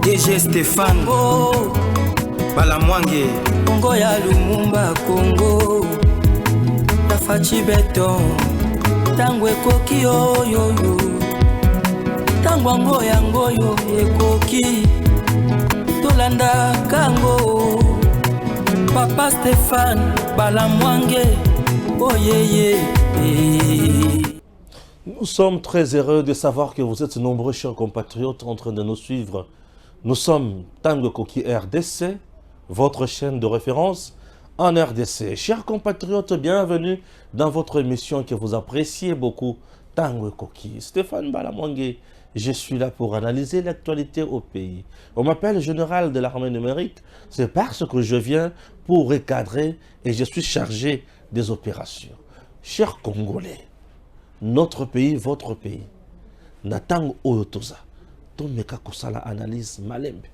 DG Stéphane Balamwange Congo ya Lumumba Congo Tafachi Beton Tangwe koki yo Tangwango yango yo ekoki Tolanda kango Papa Stéphane Balamwange Oh yeah. Nous sommes très heureux de savoir que vous êtes nombreux, chers compatriotes, en train de nous suivre. Nous sommes Tango Koki RDC, votre chaîne de référence en RDC. Chers compatriotes, bienvenue dans votre émission que vous appréciez beaucoup, Tango Koki. Stéphane Balamwange, je suis là pour analyser l'actualité au pays. On m'appelle général de l'armée numérique, c'est parce que je viens pour recadrer et je suis chargé des opérations. Chers Congolais, notre pays, votre pays, Natang Oyotoza, Tomeka Kosala analyse malembe.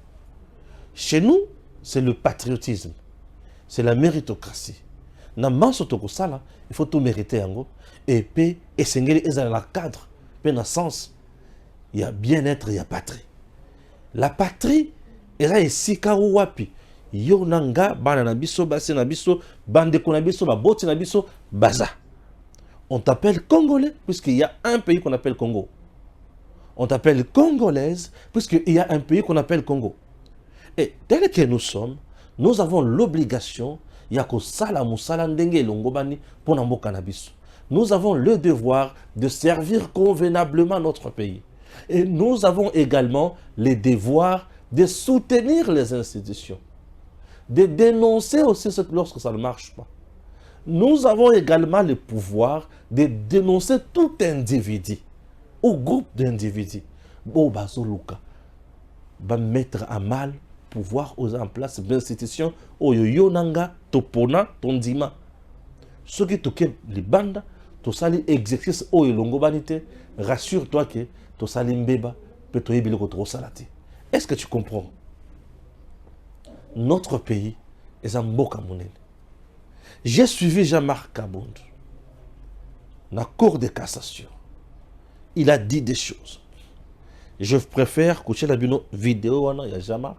Chez nous, c'est le patriotisme, c'est la méritocratie. Namanso Tokosala, il faut tout mériter en et paix et sengeli dans le cadre, dans le sens, il y a bien-être, il y a patrie. La patrie, elle a ici wapi. Yo nanga, bana biso, base nabiso, bande konabiso, baboti nabiso, baza. On t'appelle Congolais, puisqu'il y a un pays qu'on appelle Congo. On t'appelle Congolaise, puisqu'il y a un pays qu'on appelle Congo. Et tel que nous sommes, nous avons l'obligation, nous avons le devoir de servir convenablement notre pays. Et nous avons également le devoir de soutenir les institutions, de dénoncer aussi lorsque ça ne marche pas. Nous avons également le pouvoir de dénoncer tout individu ou groupe d'individus. Bon, bazoluka, va mettre à mal pouvoir aux en place d'institutions au yonanga topona tondima. Ce qui toque les bandes, to sali exercice au longo banité, rassure-toi que to sali mbeba peut to yebile ko salati. Est-ce que tu comprends? Notre pays est un mboka monene. J'ai suivi Jean-Marc Kabound dans la Cour de cassation. Il a dit des choses. Je préfère coucher la vidéo, il y a Jean-Marc.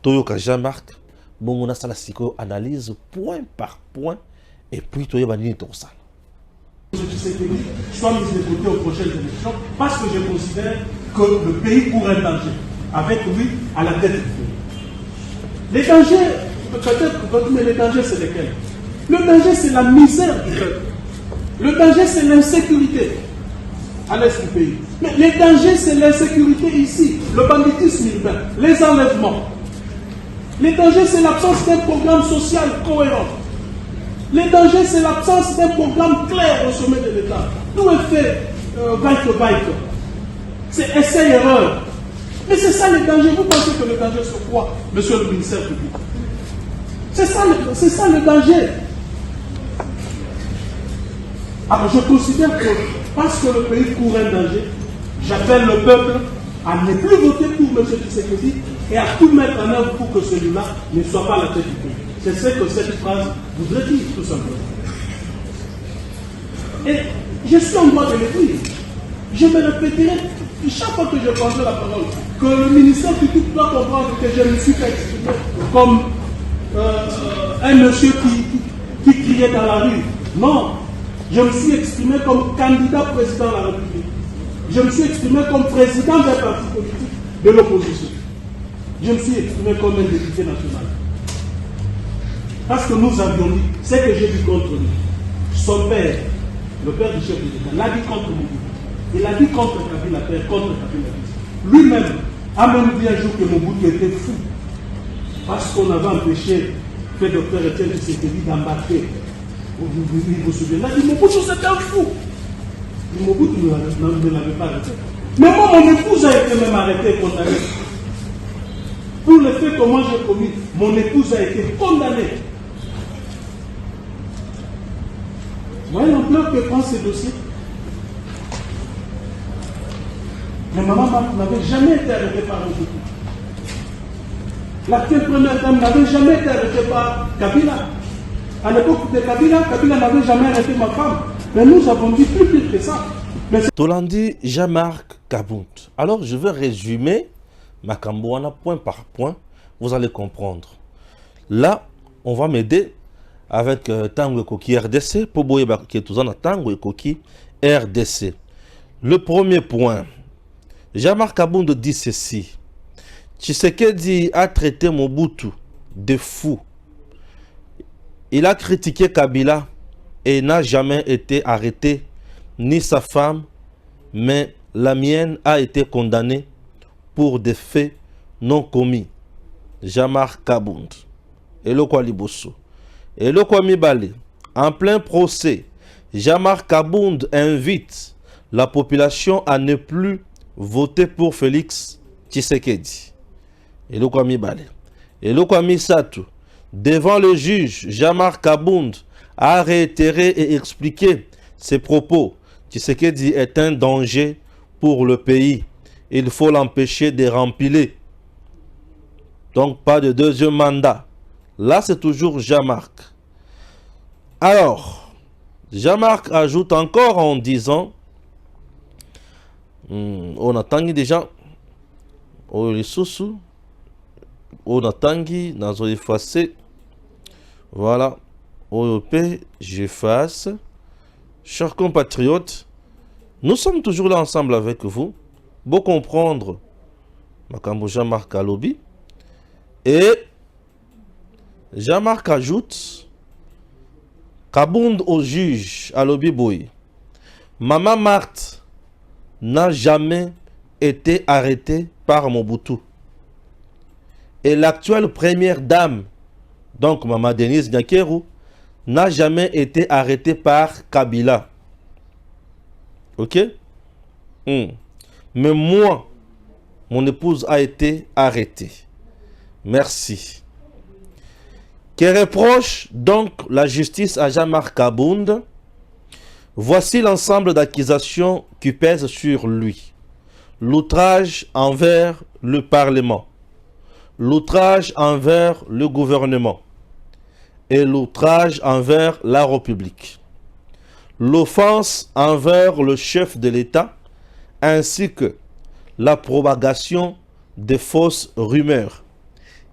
Toyoka Jean-Marc, bon, on a la psycho-analyse point par point, et puis Toyoka Nini Torsal. Soit mis de côté aux prochaines élections, parce que je considère que le pays court un danger, avec lui à la tête du pays. Les dangers, peut-être, mais les dangers, c'est lesquels? Le danger, c'est la misère du peuple. Le danger, c'est l'insécurité à l'est du pays. Mais les dangers, c'est l'insécurité ici, le banditisme urbain, les enlèvements. Les dangers, c'est l'absence d'un programme social cohérent. Les dangers, c'est l'absence d'un programme clair au sommet de l'État. Tout est fait bike. C'est essai-erreur. Mais c'est ça le danger. Vous pensez que le danger, c'est quoi, monsieur le ministère public? C'est ça le danger. Alors je considère que parce que le pays court un danger, j'appelle le peuple à ne plus voter pour M. Tshisekedi et à tout mettre en œuvre pour que celui-là ne soit pas à la tête du pays. C'est ce que cette phrase voudrait dire, tout simplement. Et je suis en droit de le dire. Je me répéterai chaque fois que je prendrai la parole que le ministère public doit comprendre que je ne suis pas exprimé comme un monsieur qui criait dans la rue. Non. Je me suis exprimé comme candidat président de la République. Je me suis exprimé comme président d'un parti politique de l'opposition. Je me suis exprimé comme un député national. Parce que nous avions dit, ce que j'ai dit contre lui, son père, le père du chef de l'État, l'a dit contre lui. Il a dit contre Kabila père, contre Kabila fils. Lui-même a même dit un jour que Mobutu était fou. Parce qu'on avait empêché le docteur Etienne Tshisekedi d'embarquer. Vous vous souvenez, il a dit Mobutu c'était un fou. Mobutu ne l'avait pas arrêté. Mais moi, mon épouse a été même arrêtée et condamnée. Pour le fait que moi j'ai commis, mon épouse a été condamnée. Vous voyez l'ampleur que prend ces dossiers? Mais maman n'avait jamais été arrêtée par un Mobutu. L'actuelle première dame n'avait jamais été arrêtée par Kabila. À l'époque de Kabila, Kabila n'avait jamais arrêté ma femme. Mais nous avons dit plus pire que ça. Tolandi Jean-Marc Kabound. Alors je vais résumer Makamboana, point par point, vous allez comprendre. Là, on va m'aider avec Tango Koki RDC pour boyer qui est toujours Tango Koki RDC. Le premier point, Jean-Marc Kabound dit ceci. Tshisekedi a traité Mobutu de fou. Il a critiqué Kabila et n'a jamais été arrêté, ni sa femme, mais la mienne a été condamnée pour des faits non commis. Jean-Marc Kabound. Et le Kwalibosso. Et le Kwamibale. En plein procès, Jean-Marc Kabound invite la population à ne plus voter pour Félix Tshisekedi. Et le Kwamibale. Et le Kwamisatou. Devant le juge, Jean-Marc Kabound a réitéré et expliqué ses propos. Tshisekedi est un danger pour le pays. Il faut l'empêcher de remplir. Donc, pas de deuxième mandat. Là, c'est toujours Jean-Marc. Alors, Jean-Marc ajoute encore en disant, on a tangi déjà, on a tangi, on a effacé. Voilà, OEP, j'efface. Chers compatriotes, nous sommes toujours là ensemble avec vous. Pour comprendre, Makambo Jean-Marc Alobi. Et Jean-Marc ajoute, Kabound au juge Alobi Boy. Maman Marthe n'a jamais été arrêtée par Mobutu. Et l'actuelle première dame, donc Maman Denise Nyakeru, n'a jamais été arrêtée par Kabila. Ok? Mais moi, mon épouse a été arrêtée. Merci. Que reproche donc la justice à Jean-Marc Kabound? Voici l'ensemble d'accusations qui pèsent sur lui. L'outrage envers le Parlement, l'outrage envers le gouvernement et l'outrage envers la République. L'offense envers le chef de l'État ainsi que la propagation de fausses rumeurs.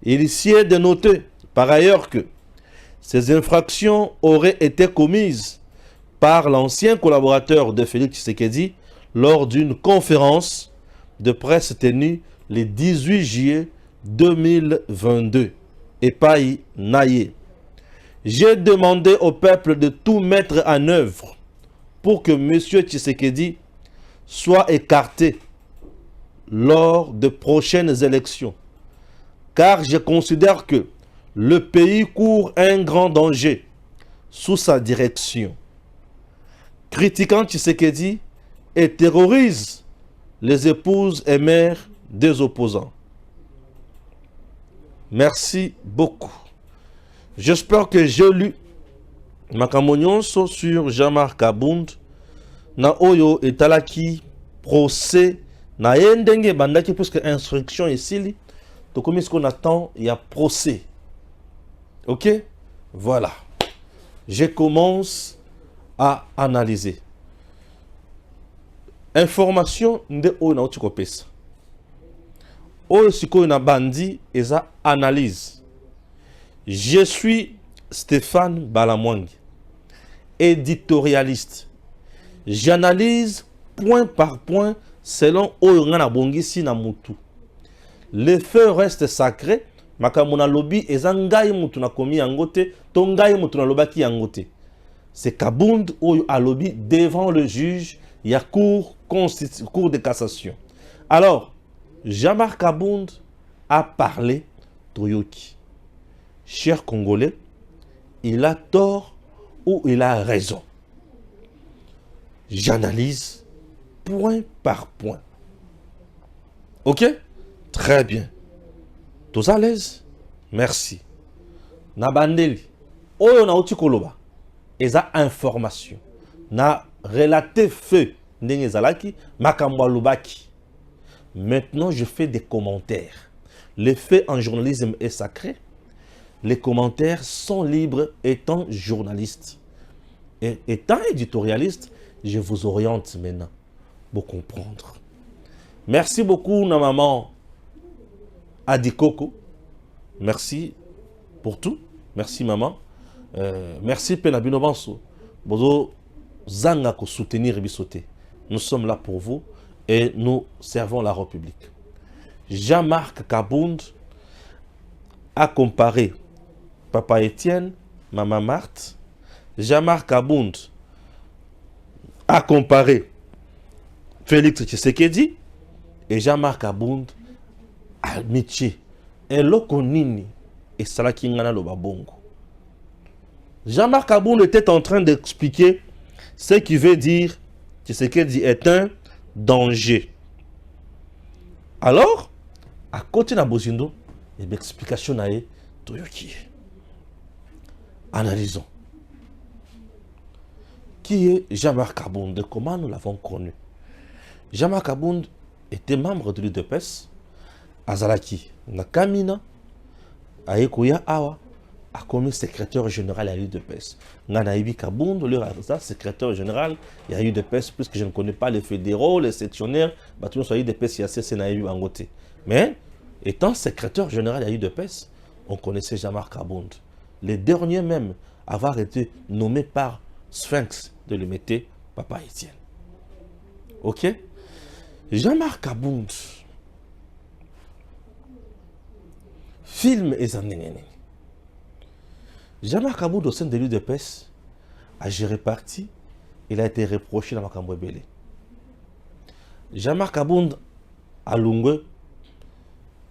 Il y est de noter par ailleurs que ces infractions auraient été commises par l'ancien collaborateur de Félix Tshisekedi lors d'une conférence de presse tenue le 18 juillet 2022. Epaï Naye. J'ai demandé au peuple de tout mettre en œuvre pour que M. Tshisekedi soit écarté lors de prochaines élections. Car je considère que le pays court un grand danger sous sa direction. Critiquant Tshisekedi et terrorise les épouses et mères des opposants. Merci beaucoup. J'espère que j'ai lu Makamonyonso sur Jean-Marc Kabound na oyo etalaki procès na yendenge bandaki puisque instruction ici donc comme ce qu'on attend il y a procès. OK? Voilà. Je commence à analyser. Information de oyo na utikopesa. Oyo sikoyo na bandi eza analyse. Je suis Stéphane Balamwangi, éditorialiste. J'analyse point par point selon Oyongana Bongisi na Mutu. Les faits restent sacrés. Makamona lobby ezangai mutu na komi yangote, tongai mutu na lobaki yangote. C'est Kabound Oyo a lobby devant le juge, il y a cour de cassation. Alors, Jean-Marc Kabound a parlé Toyoki. Cher Congolais, il a tort ou il a raison. J'analyse point par point. Ok? Très bien. Tous à l'aise? Merci. Nabandeli. Oyo na uti koloba. Eza information. Na relaté fait ndenge zalaki makambo lubaki. Maintenant, je fais des commentaires. Le fait en journalisme est sacré. Les commentaires sont libres étant journaliste. Et étant éditorialiste, je vous oriente maintenant pour comprendre. Merci beaucoup, na maman Adi Koko, merci pour tout. Merci maman. Merci Penabino Banso. Bozo Zanga ko soutenir Bisoté. Nous sommes là pour vous et nous servons la République. Jean-Marc Kabound a comparé Papa Étienne, Maman Marthe. Jean-Marc Kabound a comparé Félix Tshisekedi et Jean-Marc Kabound a Michi. Et Lokonini et Salakingana Lobabongo. Jean-Marc Kabound était en train d'expliquer ce qui veut dire Tshisekedi est un danger. Alors, à côté de Bozindo, il y a une explication à Toyoki. Analysons. Qui est Jean-Marc Kabound? Comment nous l'avons connu? Jean-Marc Kabound était membre de l'UDPS. Azalaki Nakamina, Aekoya Awa, a commis secrétaire général à l'UDPS. Nanaïbi Kabound, le secrétaire général, il y a eu l'UDPS, puisque je ne connais pas les fédéraux, les sectionnaires, tout le monde l'UDPS, il y a Sénaïbi Bangote. Mais, étant secrétaire général à l'UDPS, on connaissait Jean-Marc Kabound. Les derniers même avoir été nommés par Sphinx de l'Humanité, Papa Étienne. Ok? Jean-Marc Kabound, film et Zanengene. Jean-Marc Kabound au sein de l'UDPS a géré parti, il a été reproché dans Makambo Belé. Jean-Marc Kabound à Lungwe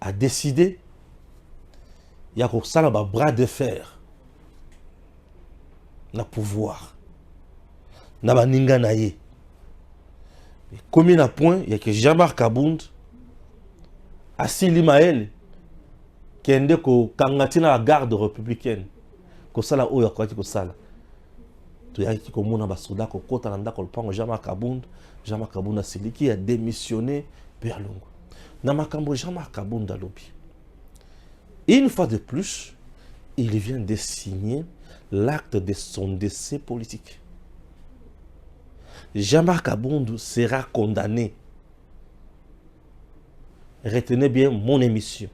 a décidé il y a un bras de fer na pouvoir na baninga na ye. Comme il y a point, il y a que Jean-Marc Kabound a Sili Maël qui est la garde républicaine. Ko sala oyo akwati ko sala. To yaki ko mona basoda ko kota nanda ko pango Jean-Marc Kabound a Sili qui a démissionné per Lungu. Na makambo Jean-Marc Kabound alobi. Une fois de plus, il vient de signer l'acte de son décès politique. Jean-Marc Kabound sera condamné. Retenez bien mon émission.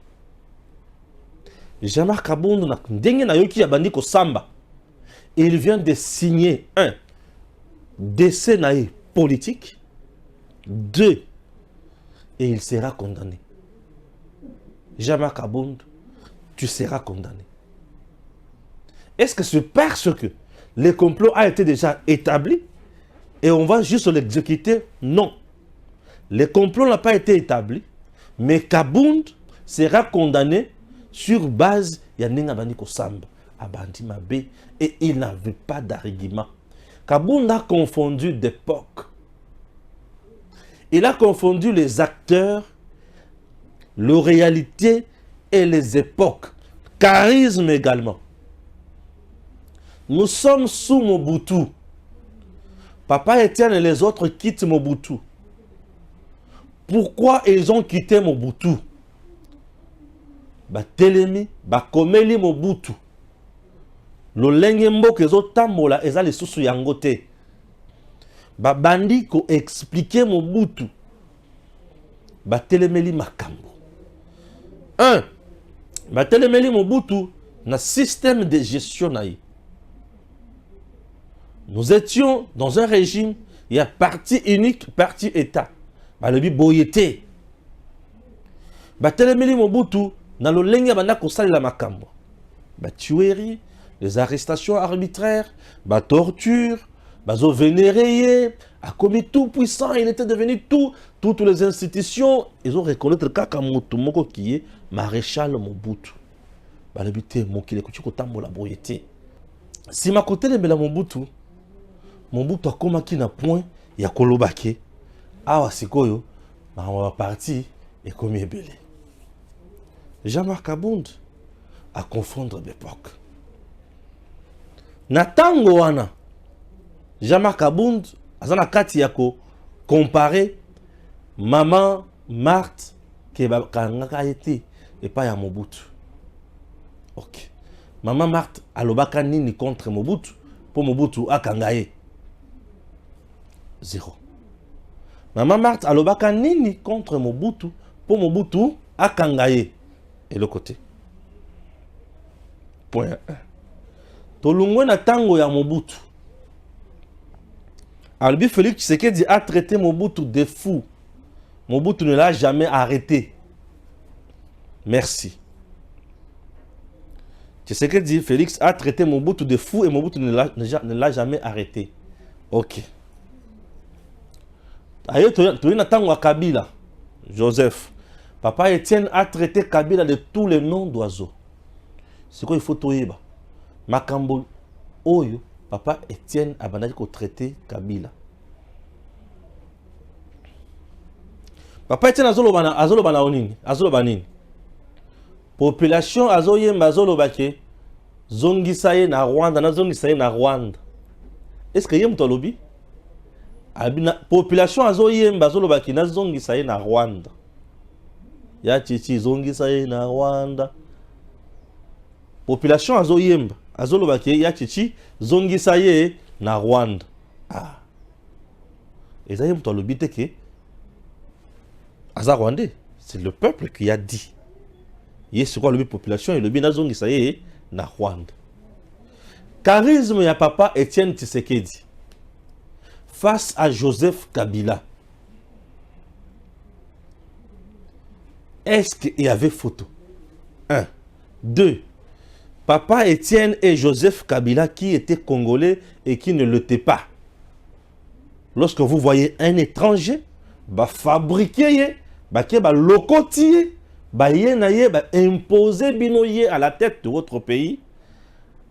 Jean-Marc Kabound il vient de signer un décès politique. 2. Et il sera condamné. Jean-Marc Kabound, tu seras condamné. Est-ce que c'est parce que le complot a été déjà établi et on va juste l'exécuter? Non. Le complot n'a pas été établi, mais Kabound sera condamné sur base Yaninga Baniko Samba, Abandi Mabé, et il n'avait pas d'argument. Kabound a confondu d'époque. Il a confondu les acteurs, la réalité et les époques. Charisme également. Nous sommes sous Mobutu. Papa Étienne et les autres quittent Mobutu. Pourquoi ils ont quitté Mobutu? Batelemi, bakomeli Mobutu. Lolenge mboka ezotambola eza lisusu yango te. Babandi ko expliquer Mobutu. Batelemeli makambo. 1. Batelemeli Mobutu na système de gestion naï. Nous étions dans un régime, il y a parti unique, parti État. Balobi boyete. Batelemeli Mobutu na lolenge banda ko salela makambo. Tuerie, les arrestations arbitraires, torture, bazo vénéré, a commis tout puissant, il était devenu toutes les institutions, ils ont reconnaître Kakamoto moko qui est maréchal Mobutu. Balabité mokile kuchiko tambo la boyete. Si ma côté le mela Mobutu a komaki na point ya kolobake. Awa sikoyo, ma parti et comme ebele. Jean-Marc Kabound à confondre d'époque. Natango wana Jean-Marc Kabound azana kati yako comparer maman Marthe qui kangaka été et pas ya Mobutu. OK. Maman Marthe alobaka nini contre Mobutu pour Mobutu akangaye. 0. Maman Marthe alobaka nini contre Mobutu pour Mobutu akangaye. Et le côté. Point 1. Tolungwe na tango ya Mobutu. Albi Félix Tshisekedi a traité Mobutu de fou. Mobutu ne l'a jamais arrêté. Merci. Tshisekedi Félix a traité Mobutu de fou et Mobutu ne l'a jamais arrêté. Ok. Ayo tu na tango ya Kabila. Joseph. Papa Etienne a traité Kabila de tous les noms d'oiseaux. C'est quoi il faut toyeba. Makambo Oyo. Papa Etienne a bandaki ko traité Kabila. Papa Etienne azoloba na onini. Azoloba nini. Population azoyemba azoloba ke zongisa ye na Rwanda na zongisa ye na Rwanda. Est-ce que yem tolobi? Abina population azoyemba azoloba ke na zongisa ye na Rwanda. Ya chichi zongisa ye na Rwanda. Population azoyemba azoloba ke ya chichi zongisa ye na Rwanda. Ah. Eza yem tolobi te ke aza Rwandais. C'est le peuple qui a dit. C'est quoi le population et le bien zongisa ye na Rwanda. Charisme ya papa Etienne Tshisekedi face à Joseph Kabila. Est-ce qu'il y avait photo? 1. 2. Papa Etienne et Joseph Kabila qui étaient congolais et qui ne l'étaient pas. Lorsque vous voyez un étranger, bah fabriquer, bah qui bah locotier, bah yenaye, bah imposer binoye à la tête de votre pays.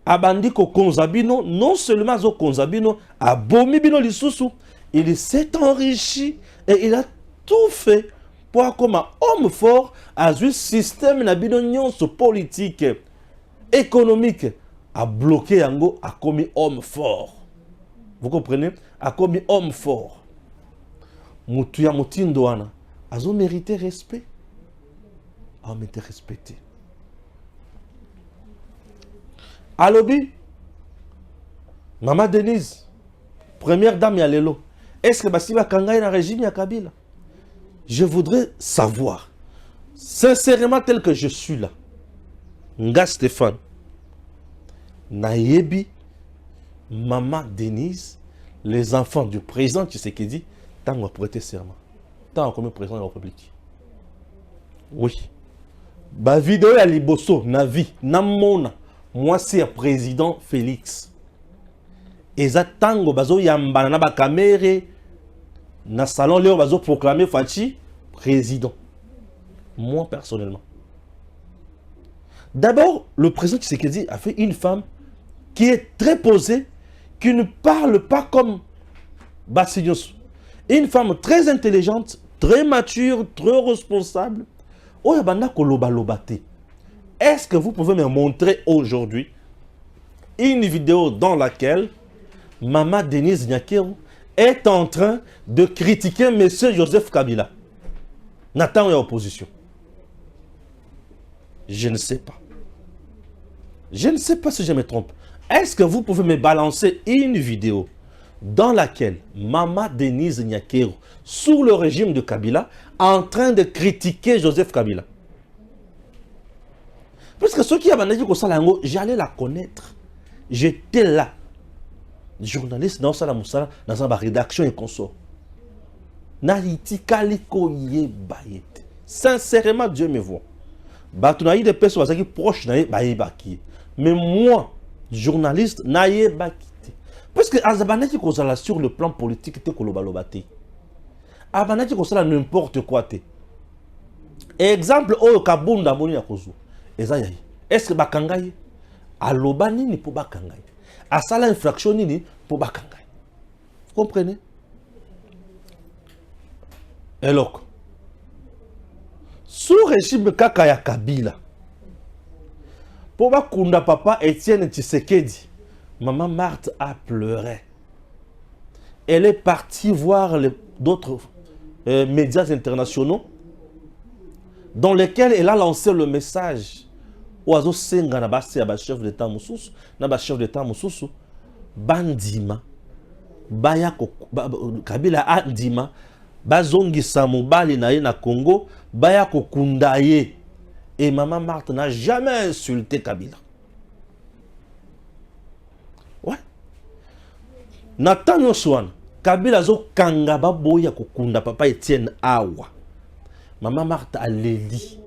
Abandi ko konzabino, non seulement zo konzabino, abomi bino lisusu, il s'est enrichi et il a tout fait pour comme un homme fort à un système na bino nyonso politique, économique, a bloqué yango, a commis homme fort. Vous comprenez? A commis homme fort. Mutuya mutindoana, azo mérité respect. A mérité respecté. Alobi, Maman Denise, première dame Yalelo, est-ce que Basiba Kangaï na régime ya Kabila? Je voudrais savoir, sincèrement tel que je suis là, Nga Stéphane, Nayebi, Maman Denise, les enfants du président Tshisekedi, tant qu'on prêter serment, tant qu'on est président de la République. Oui. Ba vidéo ya liboso, na vie, na mona. Moi, c'est le président Félix. Et ça, tango bazo yambana na ba kamere na salon Léo bazo proclamer Fachi président. Moi, personnellement. D'abord, le président Tshisekedi a fait une femme qui est très posée, qui ne parle pas comme Bassignos. Une femme très intelligente, très mature, très responsable. Oh, yabana koloba lobate. Est-ce que vous pouvez me montrer aujourd'hui une vidéo dans laquelle Maman Denise Nyakeru est en train de critiquer M. Joseph Kabila? Nathan est opposition. Je ne sais pas. Je ne sais pas si je me trompe. Est-ce que vous pouvez me balancer une vidéo dans laquelle Maman Denise Nyakeru, sous le régime de Kabila, est en train de critiquer Joseph Kabila? Parce que ceux qui avaient dit que j'allais la connaître. J'étais là. Journaliste dans la rédaction et consort. Sincèrement, Dieu me voit. Des personnes qui sont proches, mais moi, journaliste, parce que Azabanaki kozala sur le plan politique, te kolobalobate. Azabanaki kozala n'importe quoi. Exemple, au Kabunda Moni Yakozu. Est-ce que Bakangaye aloba nini pour Bakangaye? Asala infraction nini pour Bakangaye? Vous comprenez? Et donc, sous régime Kakaya Kabila, pour Bakunda papa Etienne Tshisekedi, maman Marthe a pleuré. Elle est partie voir d'autres médias internationaux dans lesquels elle a lancé le message. Oazo senga na basi ya ba chef d'état mususu na ba chef d'état mususu bandima baya ko Kabila andima bazongisa mobali na ye na Congo baya ko kundaye Et Maman Marthe n'a jamais insulté Kabila. Ouais. Nathan Oswan, Kabila zo kangaba boya kokunda papa Etienne Awa. Maman Marthe a dit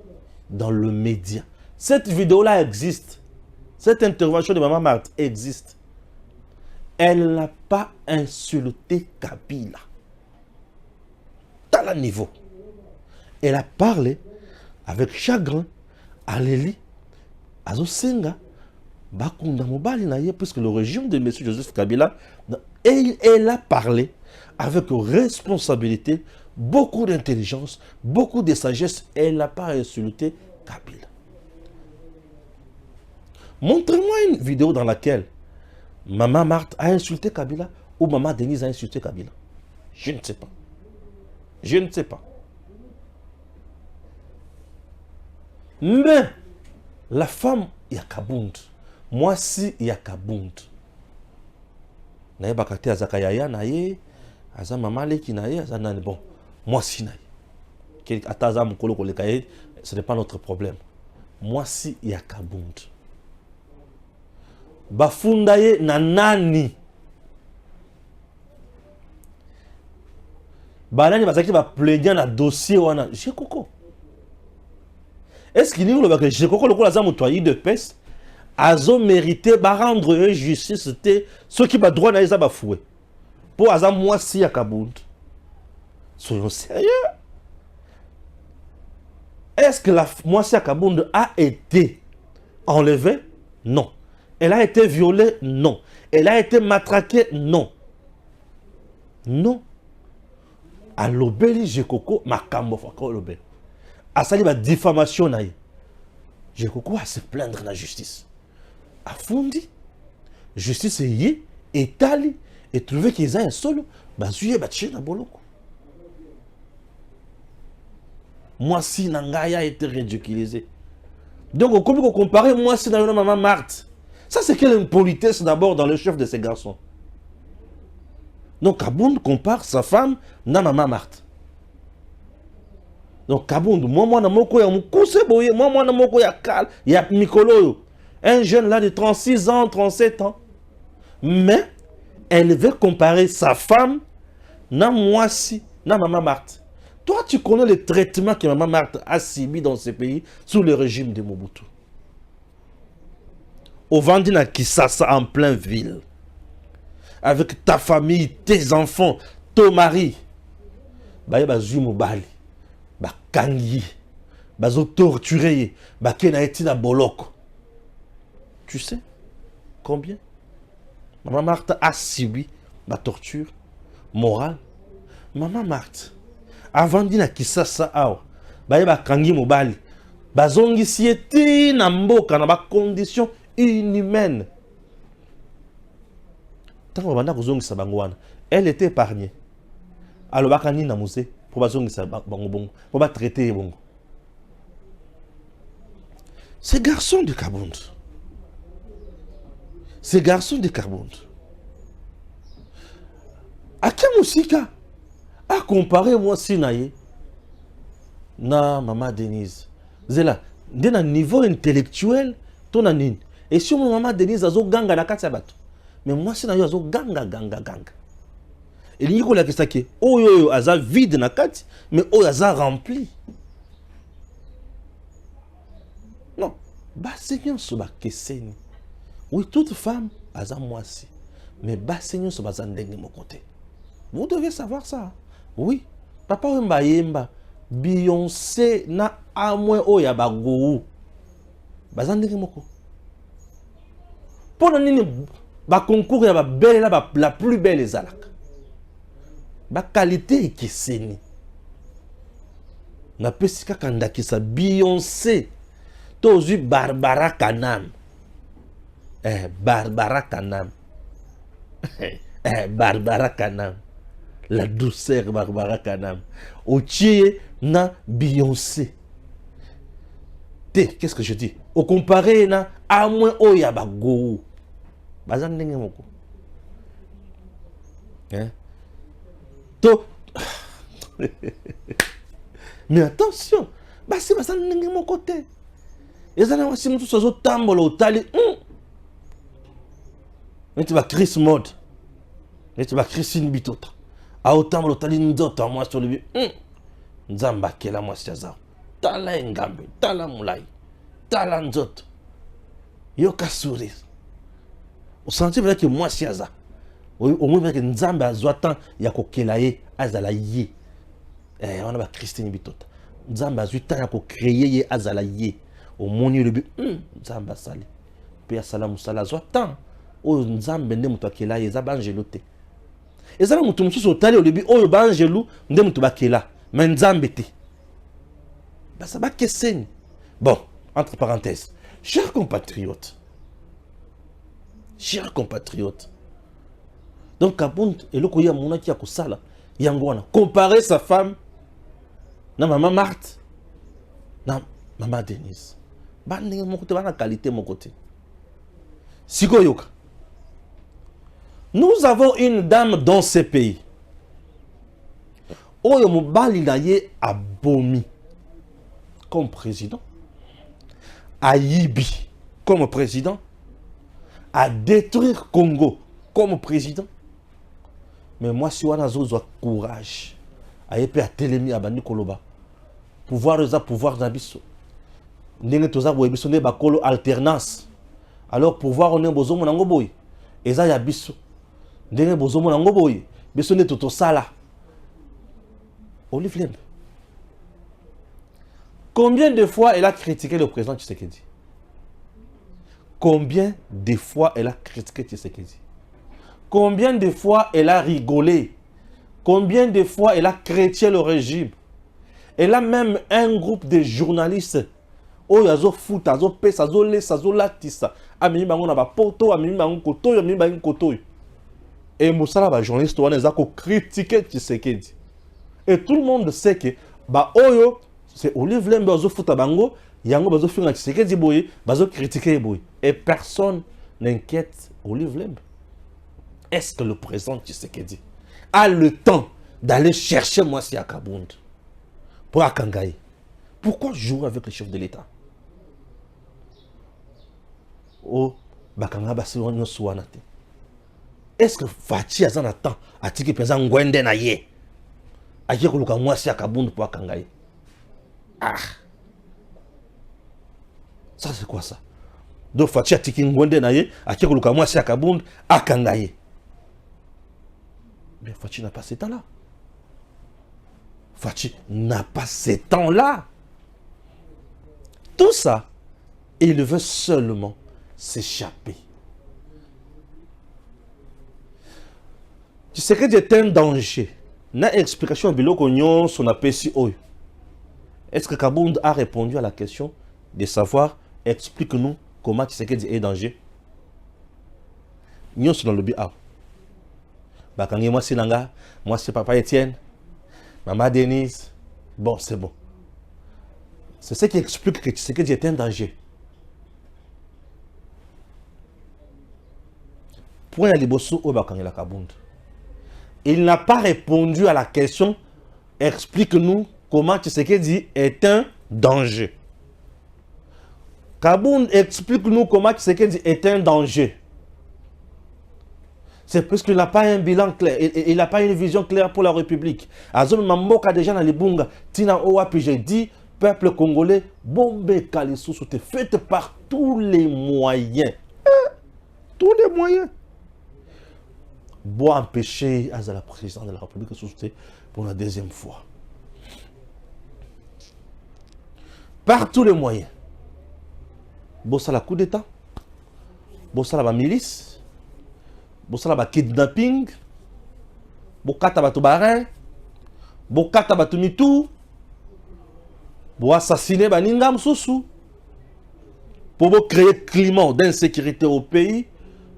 dans le média. Cette vidéo-là existe. Cette intervention de Maman Marthe existe. Elle n'a pas insulté Kabila. À le niveau. Elle a parlé avec chagrin à Léli, à Zosenga, Bakunda Mobali Naye, puisque le régime de M. Joseph Kabila, et elle a parlé avec responsabilité, beaucoup d'intelligence, beaucoup de sagesse. Elle n'a pas insulté Kabila. Montrez-moi une vidéo dans laquelle Maman Marthe a insulté Kabila ou Maman Denise a insulté Kabila. Je ne sais pas. Je ne sais pas. Mais la femme, il y a Kabound. Moi, si, il y a Kabound. Naye bakate azaka yaya naye, aza mama leki naye, aza nani bon. Moi, si naye. Ataza mukolo kolekaye, ce n'est pas notre problème. Moi, si, il y a Kabound. Bafundaye na nani. Banani bazaki ba plaignant na dossier wana Jekoko. Est-ce qu'il dit que Jekoko le kola za mutoyi de peste azo mérité ba rendre justice c'était ceux qui ba droit na eza ba foué. Pour aza mwasi ya Kabound. Soyons sérieux. Est-ce que la mwasi ya Kabound a été enlevée? Non. Elle a été violée? Non. Elle a été matraquée? Non. Non. A l'obéli Jekoko makambo fako l'obéli. A sali ba diffamation naïe. Jekoko a se plaindre la justice. A fondi. Justice est étali et trouvé qu'ils ont un solo. Ba zuye ba tché na boloko. Moi si Nangaya a été ridiculisé. Donc comme on compare moi si na Maman Marthe. Ça c'est quelle impolitesse d'abord dans le chef de ces garçons. Donc Kabound compare sa femme na Maman Marthe. Donc Kabound, moi na moko ya mukuse boye, moi na moko ya kal, ya mikolo. Un jeune là de 36 ans, 37 ans. Mais elle veut comparer sa femme na Mwasi, na Maman Marthe. Toi tu connais le traitement que Maman Marthe a subi dans ce pays sous le régime de Mobutu. Au Vandina Kisasa en plein ville. Avec ta famille, tes enfants, ton mari. Bah y'a zui mobali. Bah kangi. Bah zo torturé. Bah kena etina boloko. Tu sais combien Maman Marthe a subi ma torture morale. Maman Marthe, avant d'ina Kisasa awa, bah y'a kangi mobali. Bah zongi sieti na mboka na ba condition inhumaine. Elle était épargnée. Alors, bakani na musée pour pour traiter bongo. Ces garçons de Kabound. Ces garçons de Kabound. À quel musika a comparé moi Sinaye na Maman Denise. Zela, d'un niveau intellectuel, ton anin. Et si mon Maman Denise a zo ganga na katsabato. Mais moi, c'est d'ailleurs ganga. Et il y a qui est oh aza vide na kati, mais oh aza rempli. Non, bassignon so ba keseni. Oui, toute femme aza moisi, mais bassignon so bazandenge mon côté. Vous devez savoir ça. Oui, papa wemba yemba Beyoncé na amwe oh ya bagou. Bazandenge moko. Pour nini ba concours ya ba belle la plus belle ezalaka. Ba qualité ekeseni. Na pesi kaka ndakisa Beyoncé tozu Barbara Kanam. Barbara Kanam. Barbara Kanam. La douceur Barbara Kanam. Otie na Beyoncé. Qu'est-ce que je dis? Au comparé na à moins oya ba go. Bazan ndenge moko. Hein? To. Mais attention, bah c'est bazan ndenge moko te. Et ça n'a pas si mutu sozo tambola otali. Mais tu vas Chris mode. Mais tu vas Christine bitota. A otambola otali ndoto moi sur le nzamba kela moi chaza. Tala ngambe, tala mulai. Tala nzoto. Yo kasuri. Au senti que moi chaza. Au moins que nzamba azwatan ya kokela ye azala ye. On a Christine bitota. Nzamba azwatan ya ko créer ye azala ye. Au moni le but nzamba sali. Pe sala musala azwatan. O nzambe nde mutu akela ye za banjelo te. Ezala mutu mususu otali au début oyo banjelu nde mutu bakela. Mais nzambe te. Bah ça va kesseni. Bon, entre parenthèses, chers compatriotes. Chers compatriotes. Donc Kabund et le koya mona qui a kosala yangwana comparer sa femme na maman Marthe na maman Denise. Ba ndenge mon côté ba na qualité mon côté. Sikoyoka. Nous avons une dame dans ce pays. Oyo mobali na ye abomi comme président. Ayibi comme président. À détruire Congo comme président. Mais moi, si on a courage, à épée à télémi à Bani Koloba, pouvoir d'abisso, n'est toza boyebiso ne bakolo alternance. Alors pouvoir on est bozo monango boy, eza ya biso, n'est bozo monango boy, biso ne toto sala. Olive Lembe. Combien de fois elle a critiqué le président Tshisekedi? Combien de fois elle a critiqué Tshisekedi? Combien de fois elle a rigolé? Combien de fois elle a critiqué le régime? Elle a même un groupe de journalistes. Oh, yazo foot, yazo pes, yazo les, yazo latissa. Amimi bango na ba poto, amimi bango koto, amimi bango koto. Et Moussala, ba journaliste, on a critiqué Tshisekedi. Et tout le monde sait que ba oyo c'est Olive Lembe bazo foot bango, yango bazo finga Tshisekedi boye, bazo critiquer boye. Et personne n'inquiète Olive Lembe. Est-ce que le président Tshisekedi a le temps d'aller chercher Mwasi à Kabund pour Akangaye? Pourquoi jouer avec le chef de l'État? Oh, Bakanga Basi no Suanate. Est-ce que Fati a un temps à tiki pesant Gwende na ye? A dire que le Mwasi à Kabund pour Akangaye? Ah! Ça c'est quoi ça? Donc Fati a tiki Gwende na ye, a dire que le Mwasi à Kabund Akangaye. Mais Fati n'a pas ce temps-là. Fati n'a pas ce temps-là. Tout ça, il veut seulement s'échapper. Tu sais que c'est un danger. N'a explication de l'ocognon son appétit. Est-ce que Kabund a répondu à la question de savoir, explique-nous comment tu sais que c'est un danger? Nous sommes dans le but. Moi c'est Nanga, moi c'est Papa Etienne, Maman Denise. Bon, c'est bon. C'est ce qui explique que tu sais que tu es un danger. Point à Liboso au Bakangela Kabund. Il n'a pas répondu à la question. Explique-nous comment Tshisekedi est un danger. Kabund, explique-nous comment Tshisekedi est un danger. C'est parce qu'il n'a pas un bilan clair, il n'a pas une vision claire pour la République. Azom Mamboka déjà dans les bunga, Tina Owa, puis j'ai dit, peuple congolais, Bombe Kalissou, c'était fait par tous les moyens. Tous les moyens. Pour empêcher à la présidence de la République de soutenir pour la deuxième fois. Par tous les moyens. Bossa la coup d'État. Bossa la milice. Bossa la kidnapping. Bokata batu barin. Bokata batu mitou. Bo assassiner baninga msusu. Pour créer climat d'insécurité au pays.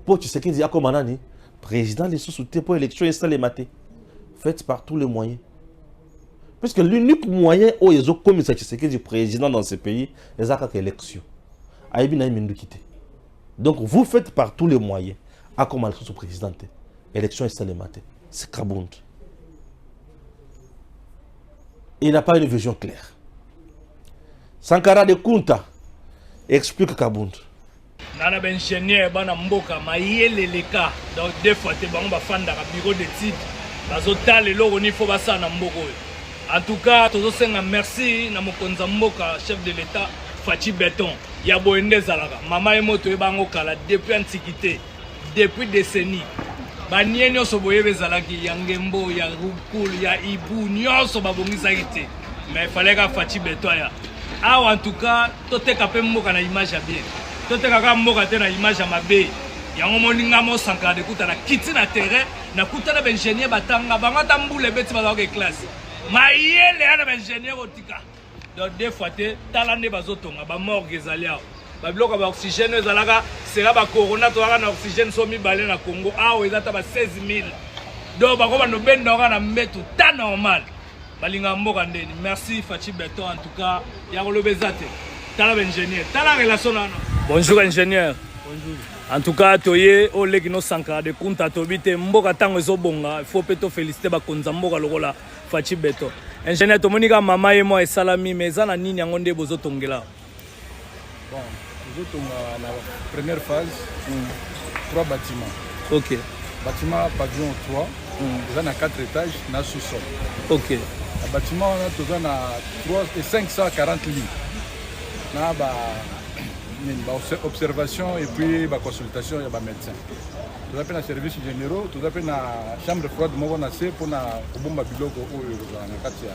Pour tu sais qu'il dit à comme anani. Président les sous-soutés pour l'élection et ça les mater. Faites par tous les moyens. Puisque l'unique moyen où ils ont commis ça, c'est que du président dans ce pays, c'est l'élection. Donc vous faites par tous les moyens. À comment le sous-président, élection et ça les mater. C'est Kabund. Il n'a pas une vision claire. Sankara de Kunta, Explique Kabund. Nana ben ingénieur bana mboka mayele leka donc deux fois te bango bafanda ka bureau d'études bazotala eloko ni fo basa na mboko. En tout cas tozosenga merci na mokonza mboka chef de l'état Fachi Beton ya boende zalaka mama emoto e bango kala depuis antiquité depuis décennies banie nyonso boyebe zalaki ya ngembo ya rukul ya ibu nyonso babongisaki te mais fallait ka Fachi Beton ya en tout cas toteka pe mboka na image ya bien toteka ka mboka te na image ya mabe yango moninga mo sankara de kuta na kiti na terrain na kuta na ingénieur batanga bango tambule beti bazaka classe mayele ana ingénieur otika donc deux fois te talande bazotonga ba morgue ezalia ba biloko ba oxygène ezalaka sera ba corona to na oxygène so mibale na Congo awo ezata ba 16000 donc bako ba no benda na mbetu ta normal balinga mboka ndeni merci Fachi Beton en tout cas ya kolobezate tala ingénieur tala relation na bonjour ingénieur bonjour en tout cas toye oleki no sankara de kunta tobite mboka tango ezobonga il faut peto féliciter ba konza mboka lokola Fachi Beton ingénieur tomonika mama ye mo esalami mais eza na nini yango nde bozotongela bon bozotonga na première phase 3 bâtiments ok bâtiment pavillon 3 eza na 4 étages na sous-sol ok na bâtiment wana toza na 540 lits na ba observation et puis ba consultation ya ba médecin toza pe na services généraux toza pe na chambre froide moko na se mpona kobomba biloko oyo kozala na kati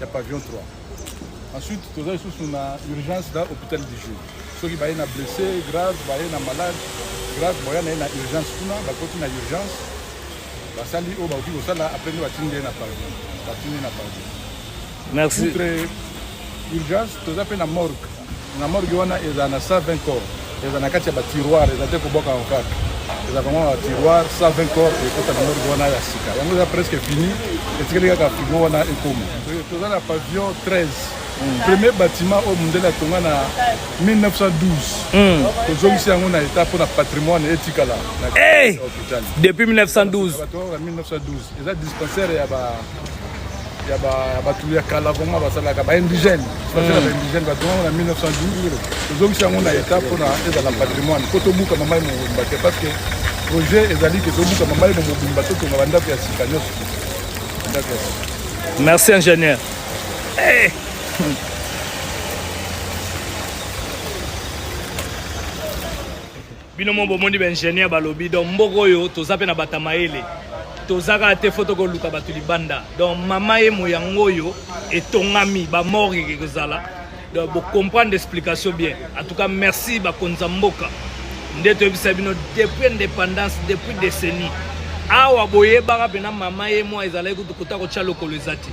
ya pavillon 3 ensuite toza lisusu na urgence na hôpital du jour soki baye na blessé grave baye na malade grave boya na ye na urgence kuna bakoti na urgence basali oyo bakoki kosala après nde batindi ye na pavillon merci outre urgence toza pe na morgue na morgue wana eza na 120 corps eza na kati ya batiroir eza te koboka ngo kaka eza vraiment batiroir 120 corps ekota na morgue wana ya sika yango eza presque fini etikeli kaka frigo wana ekoma toza na pavillon 13 premier bâtiment oyo mondele atonga na 1912 tozongisi yango na état mpona patrimoine etikala na hôpital depuis 1912 batonga 1912 eza dispensaire ya bato ya kala vraiment basalaka baindigène basala baindigène batonga na 1912 tozongisi yango na état mpona ezala patrimoine po tobuka mama ye mobimba te parce que projet ezali ke tobuka mama ye mobimba totonga bandako ya sika nyonso merci ingénieur bino mo bomoni ba ingénieur balobi donc mboko oyo toza pe na batamayele tozaka te foto ko luka batu libanda donc mama ye moyango oyo etongami ba morgue kozala donc bo comprendre explication bien en tout cas merci ba konza mboka ndeto ebisa bino depuis indépendance depuis décennie awa boye baka pena mama ye mo ezala kutukuta ko chalo ko lezati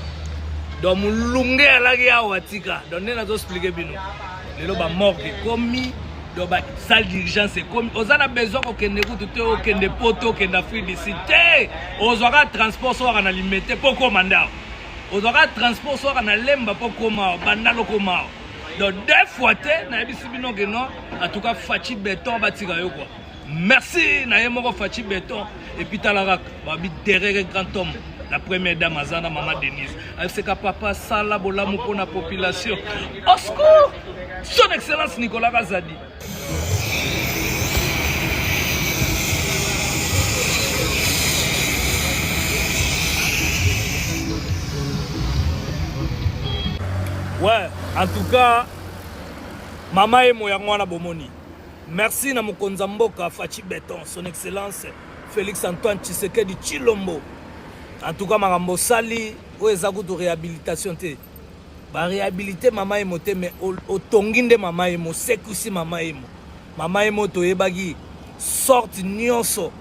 donc mulunge alaki awa tika donc nena zo expliquer bino lelo ba morgue komi donc ba salle d'urgence comme ozana besoin ko kende kutu te o kende poto kende Afrique d'ici te ozwaka transport so kana limité poko manda ozwaka transport so kana lemba poko ma bandalo koma donc deux fois te na ebisi bino que non en tout cas Fachi Beton batika yo quoi merci na yemoko Fachi Beton et puis talaraka babi derrière grand homme la première dame Azana maman Denise avec que papa sala bolamu pour la population au secours son excellence Nicolas Kazadi. Ouais, en tout cas, maman et moi na bomoni. Merci na mokonza mboka Fachi Beton, son excellence Félix Antoine Tshisekedi Tshilombo. En tout cas, makambo sali oeza kutu réhabilitation te. Ba réhabiliter mama emo te mais otonginde mama emo sekusi mama emo. Mama emo to yebagi sorti nyonso.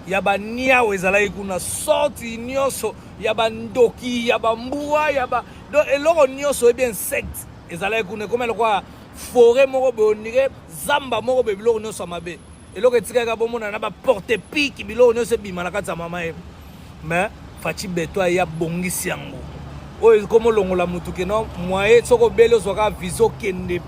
Yaba nia wezala ikuna sorti nyonso yaba ndoki yaba mbuwa yaba donc eloko nyonso e bien insecte ezala ikuna comme le quoi forêt moko be onire zamba moko be biloko nyonso mabe. Eloko etikaka bomona na ba porte pique biloko nyonso bima na kati mama emo. Mais Fachi Beton ya bongisi yango. Oyo komo longola mutu ke non moye soko belo soka viso kende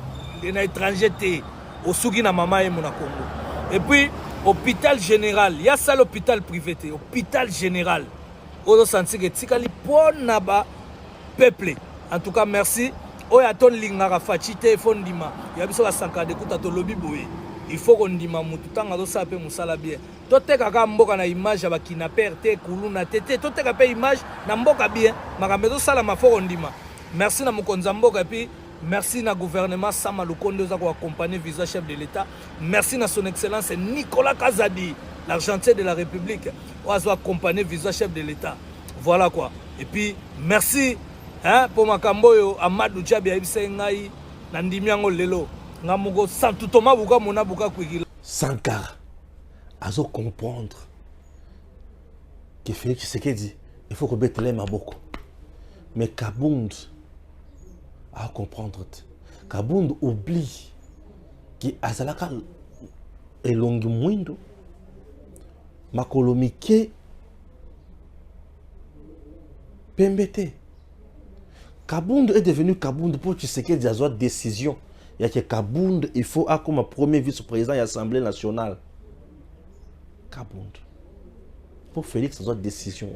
na étranger te osuki na mama emo na Congo. Et puis hôpital général, il y a ça l'hôpital privé, hôpital général. Ozo senti que tikali pona ba peuple. En tout cas merci oyo atonlingaka faci te fo ndima ya biso basankade kuta tolobi boye il faut kondima mutu ntango azosala mpe mosala bien totekaka mboka na image ya bakinaper te kuluna te te toteka mpe image na mboka bien makambo ezosalama fo kondima. Merci na mokonzi ya mboka epuis merci na gouvernement Sama Lukonde oza koaccompagner visa chef de l'État. Merci na son excellence Nicolas Kazadi, l'argentier de la République ozo accompagner visa chef de l'État. Voilà quoi. Et puis merci hein, pour makambo yo Amadou Djabi ayebisa ngai na ndimi yango lelo ngamugo santu toma buka mona buka kwikila. Sankara azo comprendre que Félix Tshisekedi il faut que betele maboko. Mais Kabound à comprendre. Kabound oublie que Azalaka est longue mwindo. Makolomike Pembete. Kabound est devenu Kabound pour Tshisekedi a une décision. Il y a que Kabound, il faut comme premier vice-président de l'Assemblée nationale. Kabound. Pour Félix, il y a une décision.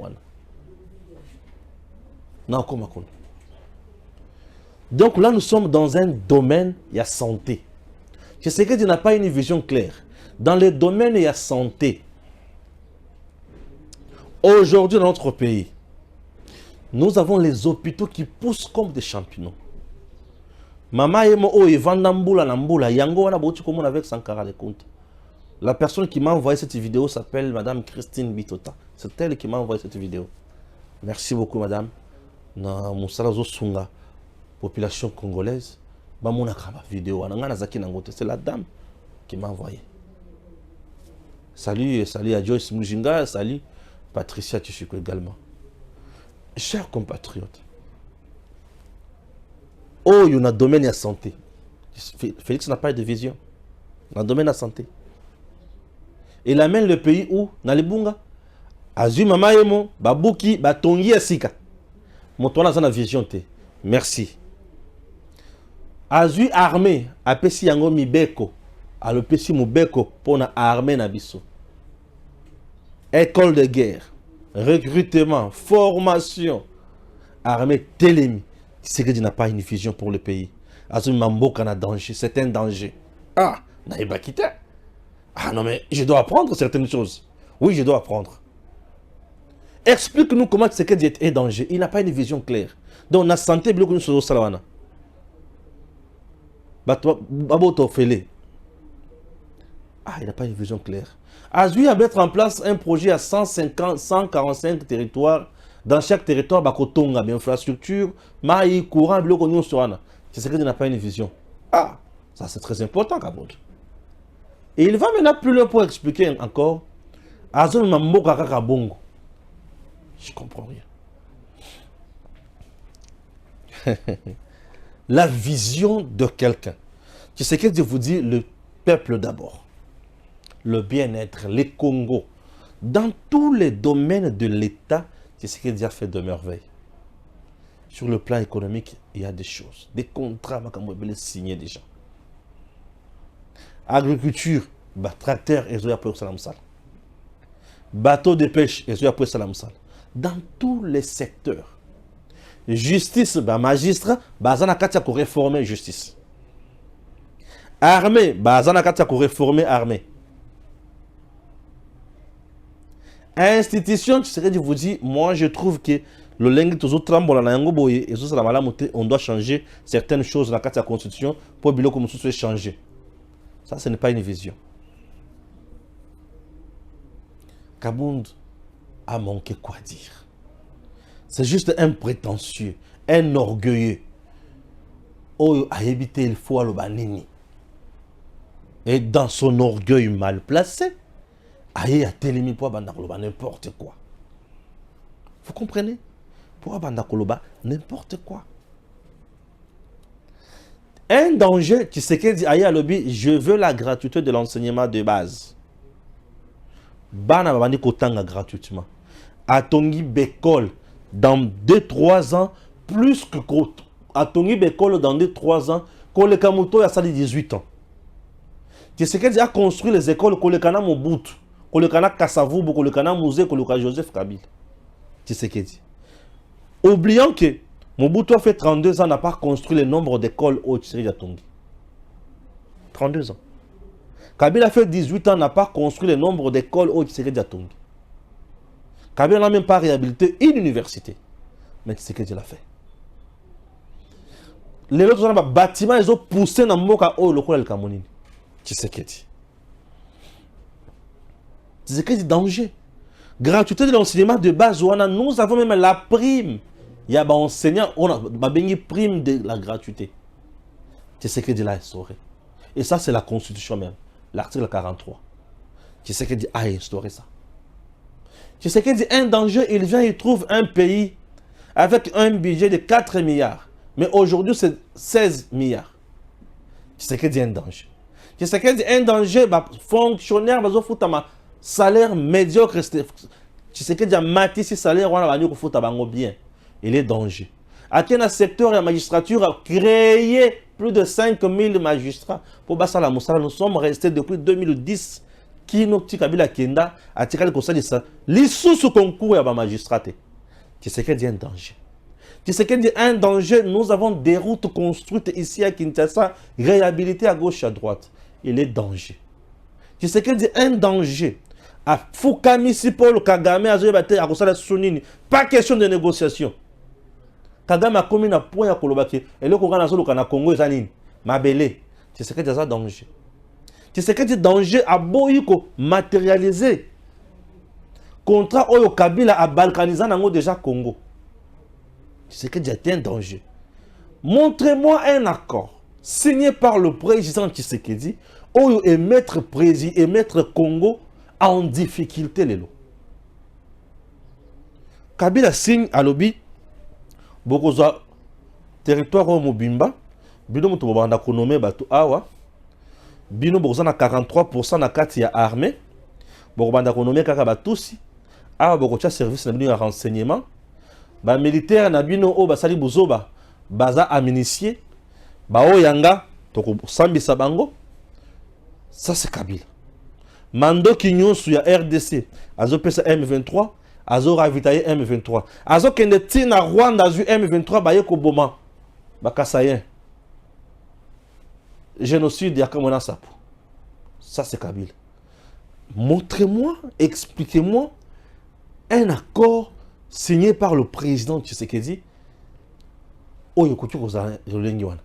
Non, comment on. Donc là, nous sommes dans un domaine, il y a santé. Tshisekedi n'a pas une vision claire. Dans le domaine, il y a santé. Aujourd'hui, dans notre pays, nous avons les hôpitaux qui poussent comme des champignons. Maman Emo O Evandamboula Namboula, Yango Wana Bouti Komon avec Sankara de Compte. La personne qui m'a envoyé cette vidéo s'appelle Madame Christine Bitota. C'est elle qui m'a envoyé cette vidéo. Merci beaucoup, Madame. Na Moussalazo Sunga, population congolaise. Bamona Kama vidéo. C'est la dame qui m'a envoyé. Salut, salut à Joyce Mujinga, salut Patricia Tchouko également. Chers compatriotes, oh, il y a un domaine de la santé. Félix n'a pas de vision. Dans le domaine de la santé. Il amène le pays où? Dans les Bunga. Azu mama yemo, babuki, batongi asika. Montona dans la vision te. Merci. Azu armée, apesi yango mibeko. Alors pesi mubeko pour na armée na biso. École de guerre, recrutement, formation, armée télémi. C'est que tu n'as pas une vision pour le pays. Azu mamboka na danger, c'est un danger. Ah, naïba quitte. Ah non mais je dois apprendre certaines choses. Oui, je dois apprendre. Explique-nous comment c'est que est un danger. Il n'a pas une vision claire. Donc la santé, il nous sommes salawana. Baboto fele. Ah, il n'a pas une vision claire. Azui à mettre en place un projet à 150, 145 territoires. Dans chaque territoire, bakotonga, infrastructure, maï, courant, bloc, nous sommes. C'est ce qu'il n'a pas une vision. Ah, ça c'est très important, Kabound. Et il va maintenant plus loin pour expliquer encore. Azul Mamboka Kakabongo. Je comprends rien. La vision de quelqu'un. Tu sais que je vous dis, le peuple d'abord. Le bien-être, les Congos. Dans tous les domaines de l'État, tu sais qu'il a fait de merveilles. Sur le plan économique, il y a des choses. Des contrats, il signer déjà. Agriculture, tracteur, et bateau de pêche, et dans tous les secteurs. Justice, magistrat, bazana ko réformer justice. Armée, bazana ko réformer armée. Institution, tu serais de vous dire, moi je trouve que le lingue toujours tremble na yango boye et ça la malamoté, on doit changer certaines choses dans la constitution pour que comme soit changer. Ça, ce n'est pas une vision. Kabound a manqué quoi dire. C'est juste un prétentieux, un orgueilleux. Oh, a évité il faut le banini. Et dans son orgueil mal placé, aïe a télémi pour bandakoloba n'importe quoi. Vous comprenez? Pour bandakoloba n'importe quoi. Un danger, tu sais qu'il dit aïe à lobby, je veux la gratuité de l'enseignement de base. Bana babandi kotanga gratuitement. Atongi Bekol dans 2-3 ans, plus que Atongi Bekol dans 2-3 ans, Kole Kamuto a sali 18 ans. Tu sais qu'il a construit les écoles Kolekana Mobutu, Kolekana Kasavubu, Kolekana Musée, Kolekana Joseph Kabila. Tu sais qu'il dit. Oubliant que Mobutu a fait 32 ans, n'a pas construit le nombre d'écoles au Tshisekedi Atongi. 32 ans. Kabila a fait 18 ans, n'a pas construit le nombre d'écoles au Tshisekedi Atongi. Kabila n'a même pas réhabilité une université. Mais Tshisekedi l'a fait. Les autres bâtiments, ils ont poussé dans le Moka au local Kamonini. Tshisekedi. Tshisekedi danger. Gratuité de l'enseignement de base, nous avons même la prime. Il y a des enseignants, on a une prime de la gratuité. Tshisekedi l'a instauré. Et ça, c'est la constitution même. L'article 43. Tshisekedi a instauré ça. Tshisekedi, un danger, il vient, il trouve un pays avec un budget de 4 milliards. Mais aujourd'hui, c'est 16 milliards. Tshisekedi, un danger. Tshisekedi, un danger, fonctionnaire, salaire médiocre. Tshisekedi a mati si salaire, on a bien. Il est danger. À quel secteur la magistrature a créé plus de 5000 magistrats pour Bassala Moussala. Nous sommes restés depuis 2010. Qui nous dit Kabila Kenda a tiré le conseil de ça. L'issue sous concours à la magistrature. Tshisekedi un danger. Tshisekedi un danger. Nous avons des routes construites ici à Kinshasa, réhabilitées à gauche à droite. Il est danger. Tshisekedi un danger. À Fukami Paul Kagame a Sunini. Pas question de négociation. Kagame a commis un point à Kolobaki. Et le Kogana Solo Kana Congo est anine. Mabele. Tshisekedi a danger. Tshisekedi danger a boyiko matérialisé. Contrat Oyo Kabila a balkanisé nango déjà Congo. Tshisekedi a un danger. Montrez-moi un accord signé par le président Tshisekedi Oyo et mettre président et mettre Congo en difficulté les lots. Kabila signe à l'obi Bokoza territoire au Mobimba bino mutu bobanda konome batu awa bino bokoza na 43% na kati ya armée bokobanda konome kaka batusi awa bokocha service na bino ya renseignement ba militaire na bino o basali buzoba baza aminicier ba oyanga toko sambisa bango. Ça c'est Kabila. Mando Kinyosu ya RDC azo pesa M23 azo ravitailler M23 azo kende tina Rwanda azu M23 baye ko boma bakasayen génocide ya Kamona Sapo. Ça c'est Kabila. Montrez-moi, expliquez-moi un accord signé par le président Tshisekedi oyo koki kozala yolengi wana.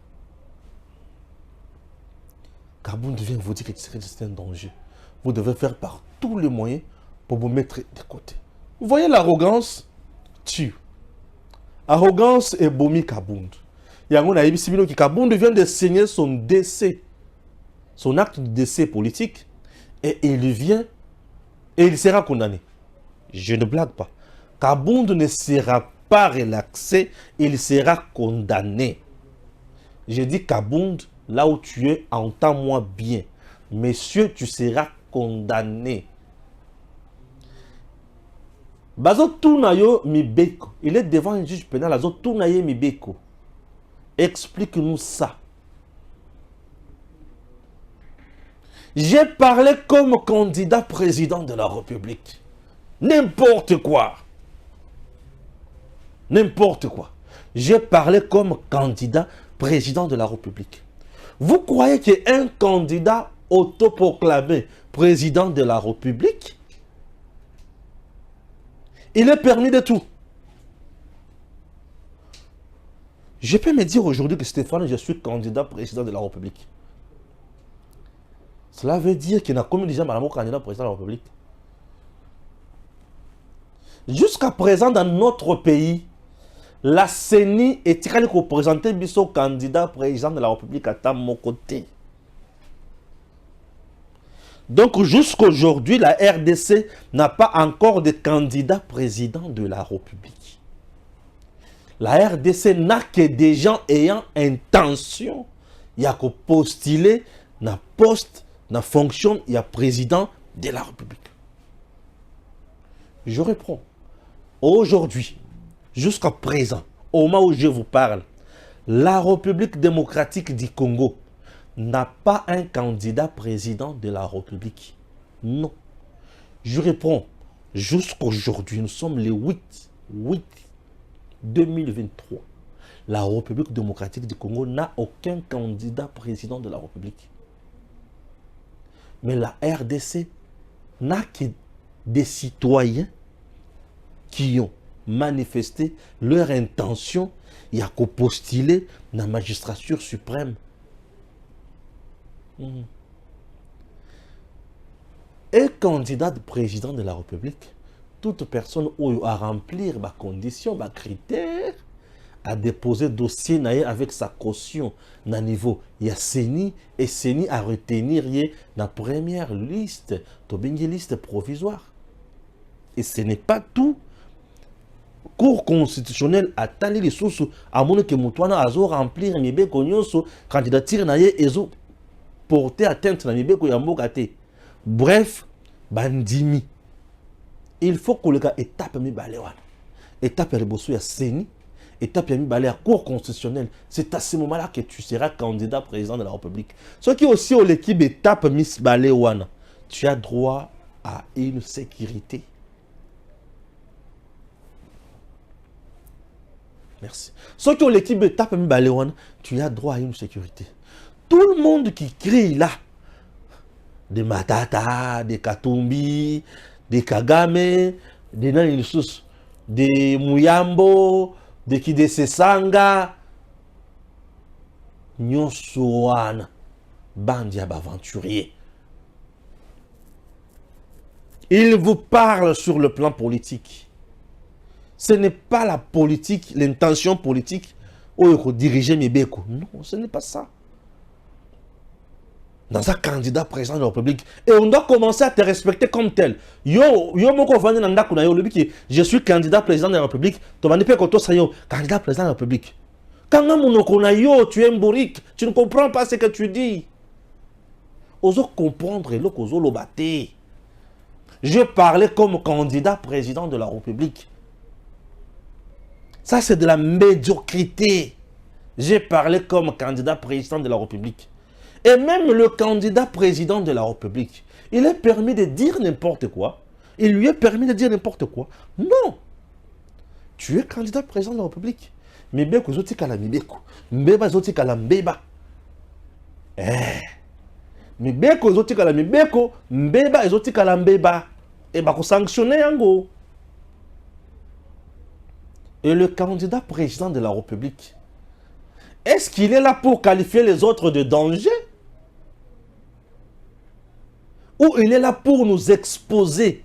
Kabound vient vous dire que c'est un danger. Vous devez faire par tous les moyens pour vous mettre de côté. Vous voyez l'arrogance tue. Arrogance et bomi Kabound. Yangon a Ibisibino qui Kabound vient de signer son décès, son acte de décès politique, et il vient et il sera condamné. Je ne blague pas. Kabound ne sera pas relaxé, il sera condamné. J'ai dit Kabound, là où tu es, entends-moi bien. Monsieur, tu seras condamné. Bazo Tunayo Mibeko. Il est devant un juge pénal. Bazo Tunayo Mibeko. Explique-nous ça. J'ai parlé comme candidat président de la République. N'importe quoi. N'importe quoi. J'ai parlé comme candidat président de la République. Vous croyez qu'un candidat autoproclamé président de la République, il est permis de tout? Je peux me dire aujourd'hui que Stéphane, je suis candidat président de la République. Cela veut dire qu'il n'a commis déjà madame candidat président de la République. Jusqu'à présent, dans notre pays, la CENI est tirée pour présenter Bisso candidat président de la République à mon côté. Donc jusqu'aujourd'hui, la RDC n'a pas encore de candidat président de la République. La RDC n'a que des gens ayant intention. Il y a qu'à postuler na poste, na fonction, il y a président de la République. Je reprends. Aujourd'hui, jusqu'à présent, au moment où je vous parle, la République démocratique du Congo n'a pas un candidat président de la République. Non. Je réponds, jusqu'aujourd'hui, nous sommes le 8 2023. la République démocratique du Congo n'a aucun candidat président de la République. Mais la RDC n'a que des citoyens qui ont manifesté leur intention et à postuler dans la magistrature suprême. Un candidat de président de la République, toute personne qui a remplir les conditions, les critères, a déposé dossier avec sa caution dans le niveau. Il y a CENI et CENI à retenir la première liste, une liste provisoire. Et ce n'est pas tout. Cour constitutionnelle a tali les sources à mon que Moutouana a remplir mes cognoso candidature naie et porter atteinte à mes bécoyambokate. Bref, bandimi. Il faut que le gars étape mi balewan. Étape rebosso ya CENI. Étape mi balé à cour constitutionnelle. C'est à ce moment-là que tu seras candidat président de la République. Ce qui aussi au l'équipe étape Miss Balewan, tu as droit à une sécurité. Merci. Ce qui au l'équipe étape Miss Balewan, tu as droit à une sécurité. Tout le monde qui crie là, des Matata, des Katumbi, des Kagame, des Nanilsus, des Muyambo, des Kidese Sanga, Nyonsoan, Bandiab aventurier. Il vous parle sur le plan politique. Ce n'est pas la politique, l'intention politique où diriger Mébeko. Non, ce n'est pas ça. Dans un candidat président de la République. Et on doit commencer à te respecter comme tel. Je suis candidat président de la République. Candidat président de la République. Quand tu es un bourrique, tu ne comprends pas ce que tu dis. Oso comprendre le. Je parlais comme candidat président de la République. Ça, c'est de la médiocrité. J'ai parlé comme candidat président de la République. Et même le candidat président de la République, il est permis de dire n'importe quoi. Il lui est permis de dire n'importe quoi. Non. Tu es candidat président de la République. Mibeko zoti kala mibeko. Mbeba zoti kala mbeba. Mibeko zoti kala mibeko. Mbeba zoti kala mbeba. Et bah, sanctionner yango. Et le candidat président de la République, est-ce qu'il est là pour qualifier les autres de danger? Ou il est là pour nous exposer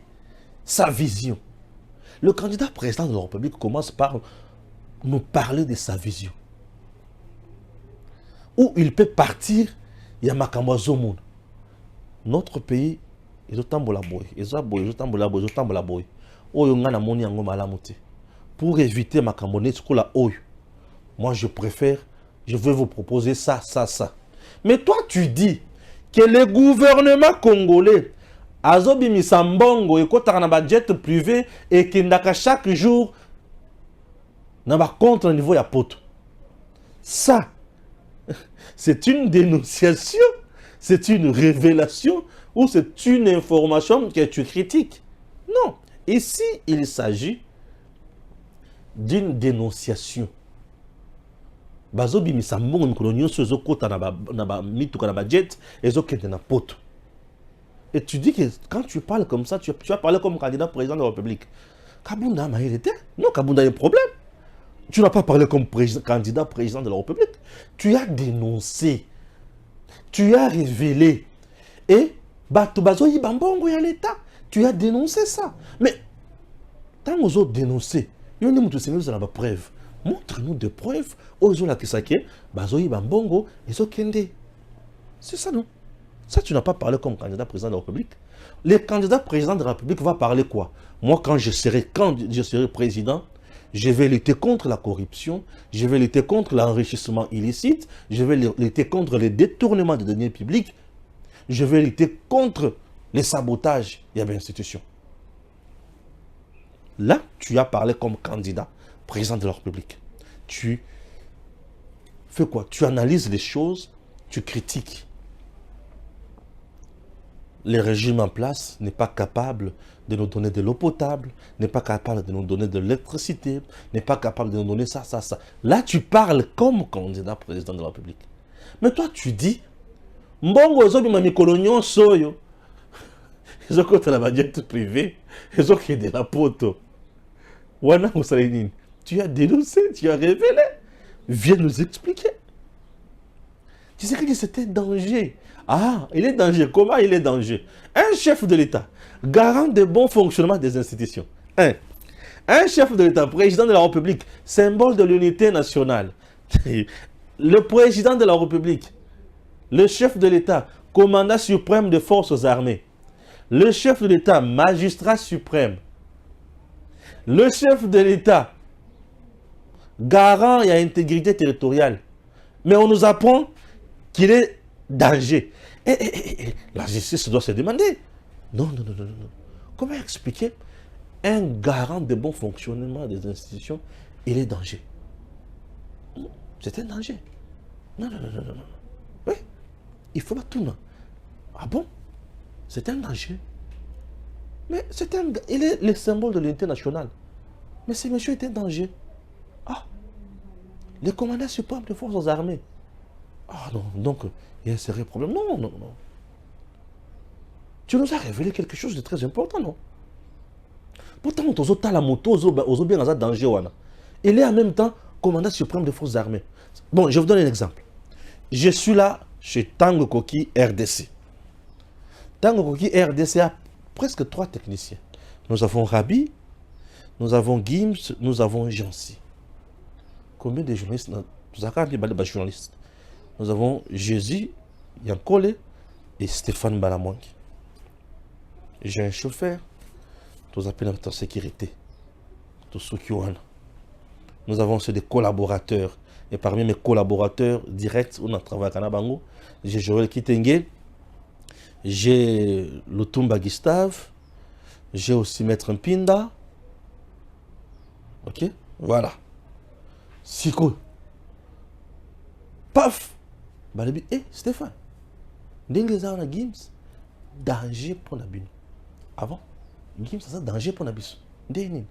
sa vision? Le candidat président de la République commence par nous parler de sa vision. Ou il peut partir, il y a Makambo Zomoun. Notre pays, ils ont tambola boy. Ils ont tambola boy. Ils ont tambola boy. Oyongana moni yango malamuté. Pour éviter Makambo Netskola oyo. Moi je préfère, je vais vous proposer ça, ça, ça. Mais toi tu dis que le gouvernement congolais azobi misambongo et kota na ba jet privé et kindaka chaque jour na ba contre niveau ya poto. Ça c'est une dénonciation, c'est une révélation ou c'est une information que tu critiques. Non, ici il s'agit d'une dénonciation. Bazobi misambongo mikolonyo sozo kota na ba mituka na ba jet et zo kende na poto. Et tu dis que quand tu parles comme ça, tu vas parler comme candidat président de la République. Kabunda m'a hérité. Non, Kabunda a un problème. Tu n'as pas parlé comme candidat président de la République. Tu as dénoncé. Tu as révélé. Et Batubazo Yibambongo ya l'État. Tu as dénoncé ça. Mais tant que vous avez dénoncé, il y a une preuve. Montre-nous des preuves. C'est ça, non? Ça, tu n'as pas parlé comme candidat président de la République. Le candidat président de la République va parler quoi? Moi, quand je serai président, je vais lutter contre la corruption, je vais lutter contre l'enrichissement illicite, je vais lutter contre les détournements de deniers publics, je vais lutter contre les sabotages de l'institution. Là, tu as parlé comme candidat président de la République. Tu fais quoi? Tu analyses les choses, tu critiques. le régime en place n'est pas capable de nous donner de l'eau potable, n'est pas capable de nous donner de l'électricité, n'est pas capable de nous donner ça, ça, ça. Là, tu parles comme candidat président de la République. Mais toi, tu dis, Mbongo ozobi ma mikolonyo soyo. Ils ont compté la jet privée, ils ont créé de la poto. Wana Moussalinine, tu as dénoncé, tu as révélé. Viens nous expliquer. Tu sais que c'était danger. Ah, il est danger. Comment il est danger? Un chef de l'État, garant de bon fonctionnement des institutions. Un chef de l'État, président de la République, symbole de l'unité nationale. Le président de la République, le chef de l'État, commandant suprême des forces armées. Le chef de l'État, magistrat suprême. Le chef de l'État, garant et à intégrité territoriale. Mais on nous apprend qu'il est danger. La justice doit se demander. Non. Comment expliquer un garant de bon fonctionnement des institutions, il est danger? C'est un danger. Non. Oui, il faut pas tout. Non. Ah bon? C'est un danger. Mais il est le symbole de l'unité nationale. Mais ce monsieur est un danger. Ah, le commandant suprême des forces armées. Ah non, donc il y a un sérieux problème. Non. Tu nous as révélé quelque chose de très important, non? Pourtant, on a la moto, on a bien un danger. Il est en même temps commandant suprême des forces armées. Bon, je vous donne un exemple. Je suis là chez Tango Koki RDC. Tango Koki RDC a presque 3 techniciens. Nous avons Rabi, nous avons Gims, nous avons Jancy. Combien de journalistes? Nous avons journalistes. Nous avons Jésus, Yankole et Stéphane Balamwang. J'ai un chauffeur, nous appelons en sécurité. Nous avons aussi des collaborateurs. Et parmi mes collaborateurs directs, on a travaillé à Kanabango. J'ai Joël Kitenge, j'ai Lutumba Gustave, j'ai aussi Maître Mpinda. Ok, voilà. Siko. Paf! Balabi, Stéphane, ndenge za na Gims, danger pour la bine. Avant, Gims, ça danger pour la bise. Ndenge.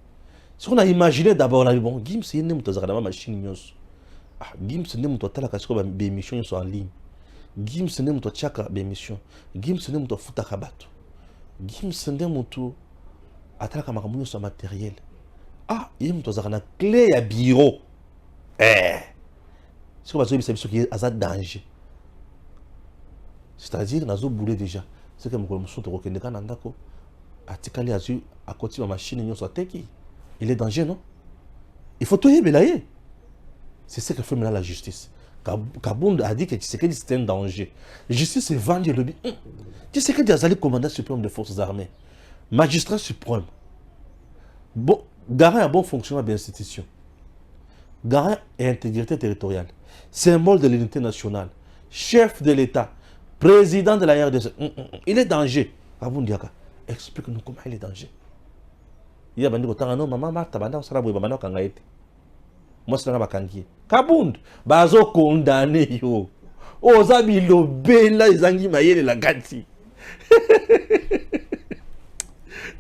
Si on a imaginé d'abord, on a dit, bon, Gims, c'est une machine. Ah, Gims, c'est une émission en ligne. Gims, c'est une émission. Gims, c'est une futakabato. Gims, c'est une matériel. Ah, il y a une clé à bureau. Si on va dire qu'il y a un danger. C'est-à-dire, on a boulé déjà. C'est que nous sommes à côté de la machine, il est danger, non? Il faut tout y belayer. C'est ce que fait maintenant la justice. Kabound a dit que c'est un danger. La justice est vendue le bien. Tu sais que tu as commandant suprême des forces armées, magistrat suprême, bon, garant à bon fonctionnement de l'institution, garant et intégrité territoriale, symbole de l'unité nationale, chef de l'État, président de la RDC. Il est danger. Kabound Diaka, explique-nous comment il est danger. Il y a des gens qui maman Martha banda sala boy bamana kangaite. Moi c'est nga bakangie. Kabound bazo condamné yo. Ozabi lobela izangi mayele la gati.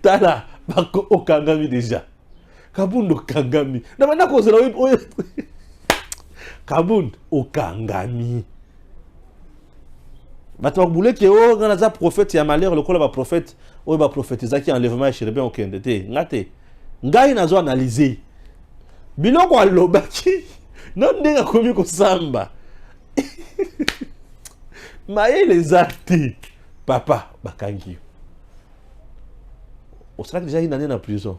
Tala bako okangami déjà. Kabound okangami. Na banda ko zela oyo. Kabound okangami. Bato boulé que o ngana za prophète ya malheur le kola ba prophète o ba prophétiser qui enlèvement chez bien okende te ngate ngai nazo analyser biloko alobaki non ndenga komi ko samba maye les arti papa bakangi o sera déjà une année en prison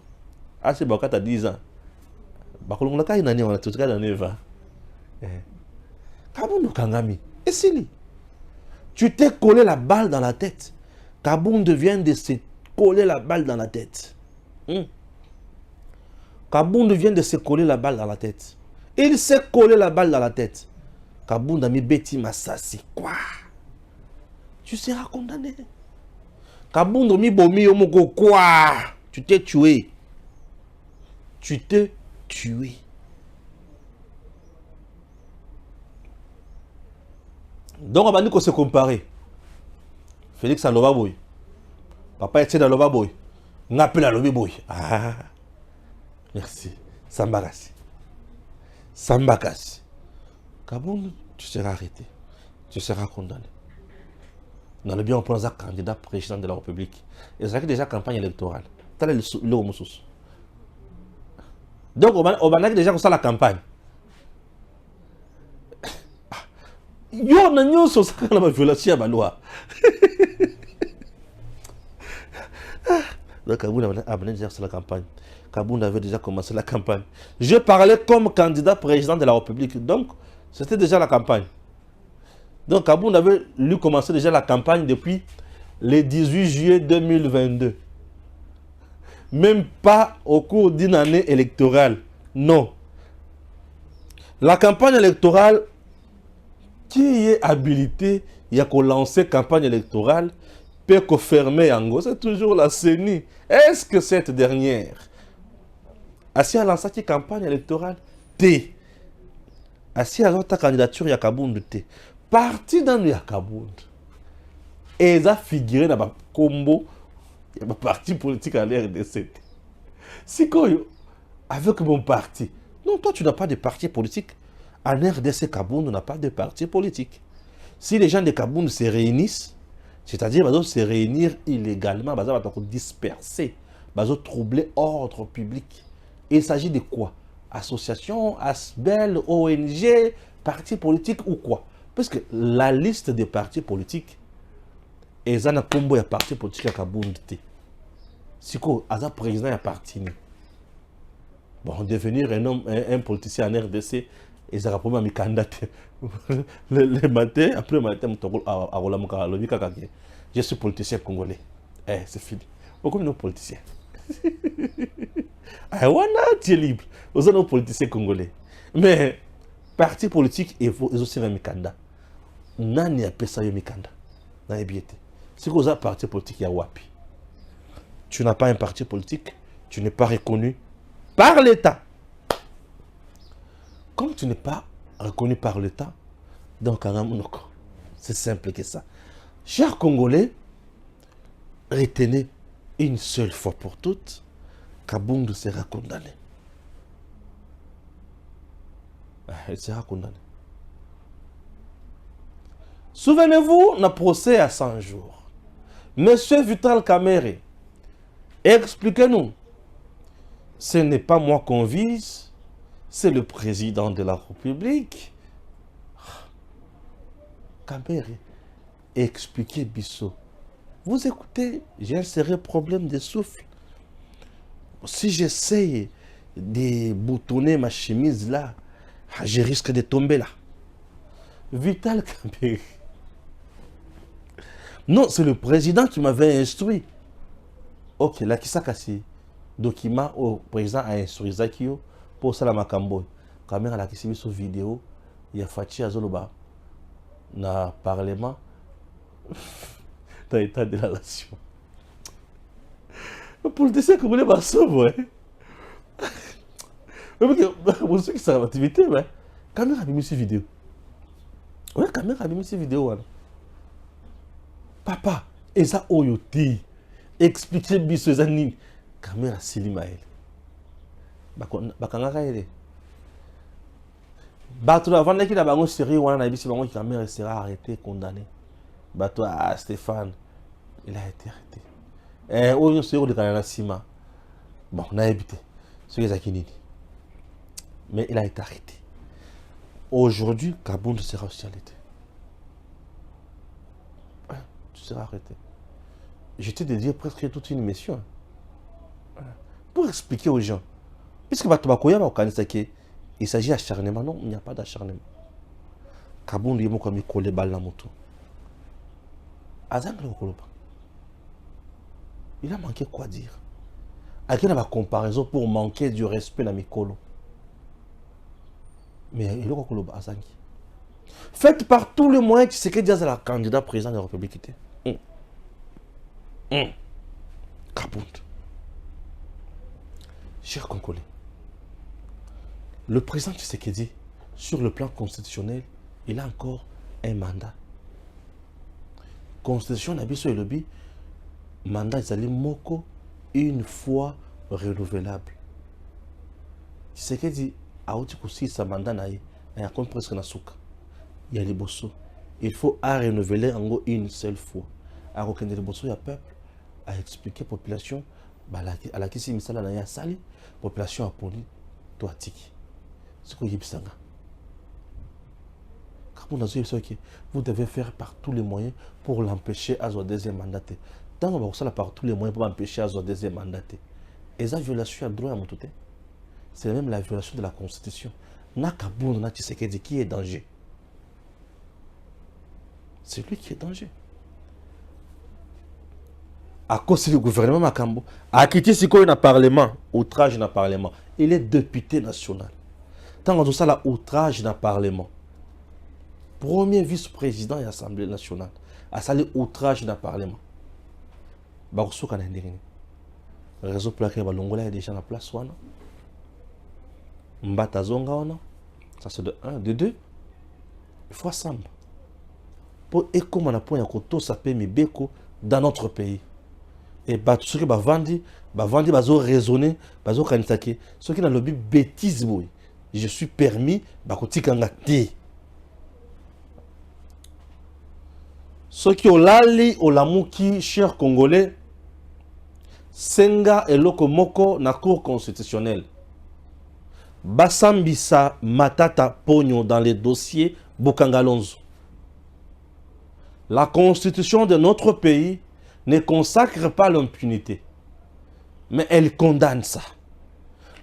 assez bakata 10 ans bakolonga ka une année on a tout cas dans 9 ans Kabound kangami et sili. Tu t'es collé la balle dans la tête. Kabound vient de se coller la balle dans la tête. Kabound vient de se coller la balle dans la tête. Il s'est collé la balle dans la tête. Kabound a mis Betty Massassi. Quoi? Tu seras condamné. Kabound a mis Bomi Yomoko. Quoi? Tu t'es tué. Tu t'es tué. Donc on va dire qu'on se comparer. Félix Alobaboy, Papa était dans le baboy. On appelle à l'obé boy. Ah. Merci. Sambakasi. Sambakasi. Kabound, tu seras arrêté. Tu seras condamné. Dans le bien, on prend un candidat président de la République. Et ça fait déjà campagne électorale. T'as le sous. Donc, on a déjà comme ça la campagne. Yo, on a une chose qui est violation à la loi. Donc, Kabound avait déjà commencé la campagne. Kabound avait déjà commencé la campagne. Je parlais comme candidat président de la République. Donc, c'était déjà la campagne. Donc, Kabound avait lui commencé déjà la campagne depuis le 18 juillet 2022. Même pas au cours d'une année électorale. Non. La campagne électorale, qui est habilité, il y a qu'on lancer campagne électorale, peut confirmer en gros, c'est toujours la CENI. Est-ce que cette dernière a si lancé une campagne électorale? T. A si a ta candidature, il y a Kabound T. Parti dans le Kabound. Et ça figuré dans le combo, il y a un parti politique à l'RDC. Si quoi, avec mon parti. Non, toi, tu n'as pas de parti politique. En RDC Kabound, on n'a pas de parti politique. Si les gens de Kabound se réunissent, c'est-à-dire qu'ils vont se réunir illégalement, ils vont disperser, ils vont troubler l'ordre public. Et il s'agit de quoi? Association, ASBEL, ONG, parti politique ou quoi? Parce que la liste des partis politiques, ils ont un combo de partis politiques à Kabound. Si quoi, ils ont président à parti. Bon, devenir un politicien en RDC, et ça rapporte à mes candidats. Le matin, après le matin, je suis politicien congolais. Eh, c'est fini. Pourquoi nous politiciens? I wanna être libre. Vous êtes un politicien congolais. Mais, parti politique, il faut aussi un candidats. Nani a payé ça un candidat. N'a bien été. Si vous avez un parti politique, il y a wapi. Tu n'as pas un parti politique, tu n'es pas reconnu par l'État. Comme tu n'es pas reconnu par l'État, donc c'est simple que ça. Chers Congolais, retenez une seule fois pour toutes, Kabound sera condamné. Il sera condamné. Souvenez-vous, le procès à 100 jours. Monsieur Vital Kamerhe, expliquez-nous. Ce n'est pas moi qu'on vise, c'est le président de la République. Kamerhe, expliquez Bissot. Vous écoutez, j'ai un sérieux problème de souffle. Si j'essaye de boutonner ma chemise là, je risque de tomber là. Vital Kamerhe. Non, c'est le président qui m'avait instruit. Ok, là, qui s'est cassé? Document au président a instruit Zakio pour ça la Makambo. Caméra la qui s'est sur vidéo, il y a Fachi Azoloba dans le Parlement dans l'état de la nation. Pour le décès, comme vous voulez, sauver. Pour ceux qui sont en activité, caméra a mis cette vidéo. Oui, caméra a mis cette vidéo. Papa, et ça, Oyoti, expliquez Bissot les années. Caméra Silima elle. Bakanga elle. Bato la vendre qui na bango sérieux wana na bisi bango qui caméra sera arrêté condamné. Bato à Stéphane, il a été arrêté. Oyo c'est de Canada Sima. Bon, on a évité. Ce qui est Zakinini. Mais il a été arrêté. Aujourd'hui, Kabound sera aussi arrêté. Tu seras arrêté. J'étais dédié presque toute une mission. Pour expliquer aux gens. Puisque il s'agit d'acharnement. Non, il n'y a pas d'acharnement. Kabound est comme il colle balle dans moto. Il a manqué quoi dire. À quelle comparaison pour manquer du respect dans mes colos. Mais il a quoi Azangi. Faites par tous les moyens qui se que Diaz est la candidat président de la République. Kabound. Chers Congolais, le président Tshisekedi, sur le plan constitutionnel, il a encore un mandat. Constitution n'a pas le lobby. mandat ezali moko une fois renouvelable. Tshisekedi aouti kosilisa mandat na ye ayakomi presque na suka ya liboso. Il faut à renouveler encore une seule fois. À reconnaître le besoin du peuple, à expliquer la population, à la question misala na ya sali, population a poli, toi tiki. Ce que yibisanga. Vous devez faire par tous les moyens pour l'empêcher à son deuxième mandat. Tant que vous allez par tous les moyens pour l'empêcher à son deuxième mandat. Et ça, violation à droit à mon tout. C'est même la violation de la Constitution. Nakabou, na Tshisekedi qui est danger. C'est lui qui est danger. À cause du gouvernement Makambo, a quitté ce qu'on a parlement, outrage dans le parlement. Il est député national. Tant que ça, là, outrage dans le parlement. Premier vice-président de l'Assemblée nationale. A sali outrage dans le parlement. Barousou kana ndengeni. Réseau pour laquelle Balongola est déjà en place. Mbata zonga wana. Ça c'est de 1. De 2. Il faut ensemble. Pour écouter na point ya koto sapé mibeko dans notre pays. Et bah tout ce que bah vandi bazo raisonner bazo kanisake ce qui dans le but bêtise boy. Je suis permis bah kotikanga te. Ce qui ont lali au lamuki cher congolais senga et lokomoko na cour constitutionnelle. Basambisa matata pogno dans les dossiers Bokangalonzo. La constitution de notre pays ne consacre pas l'impunité, mais elle condamne ça.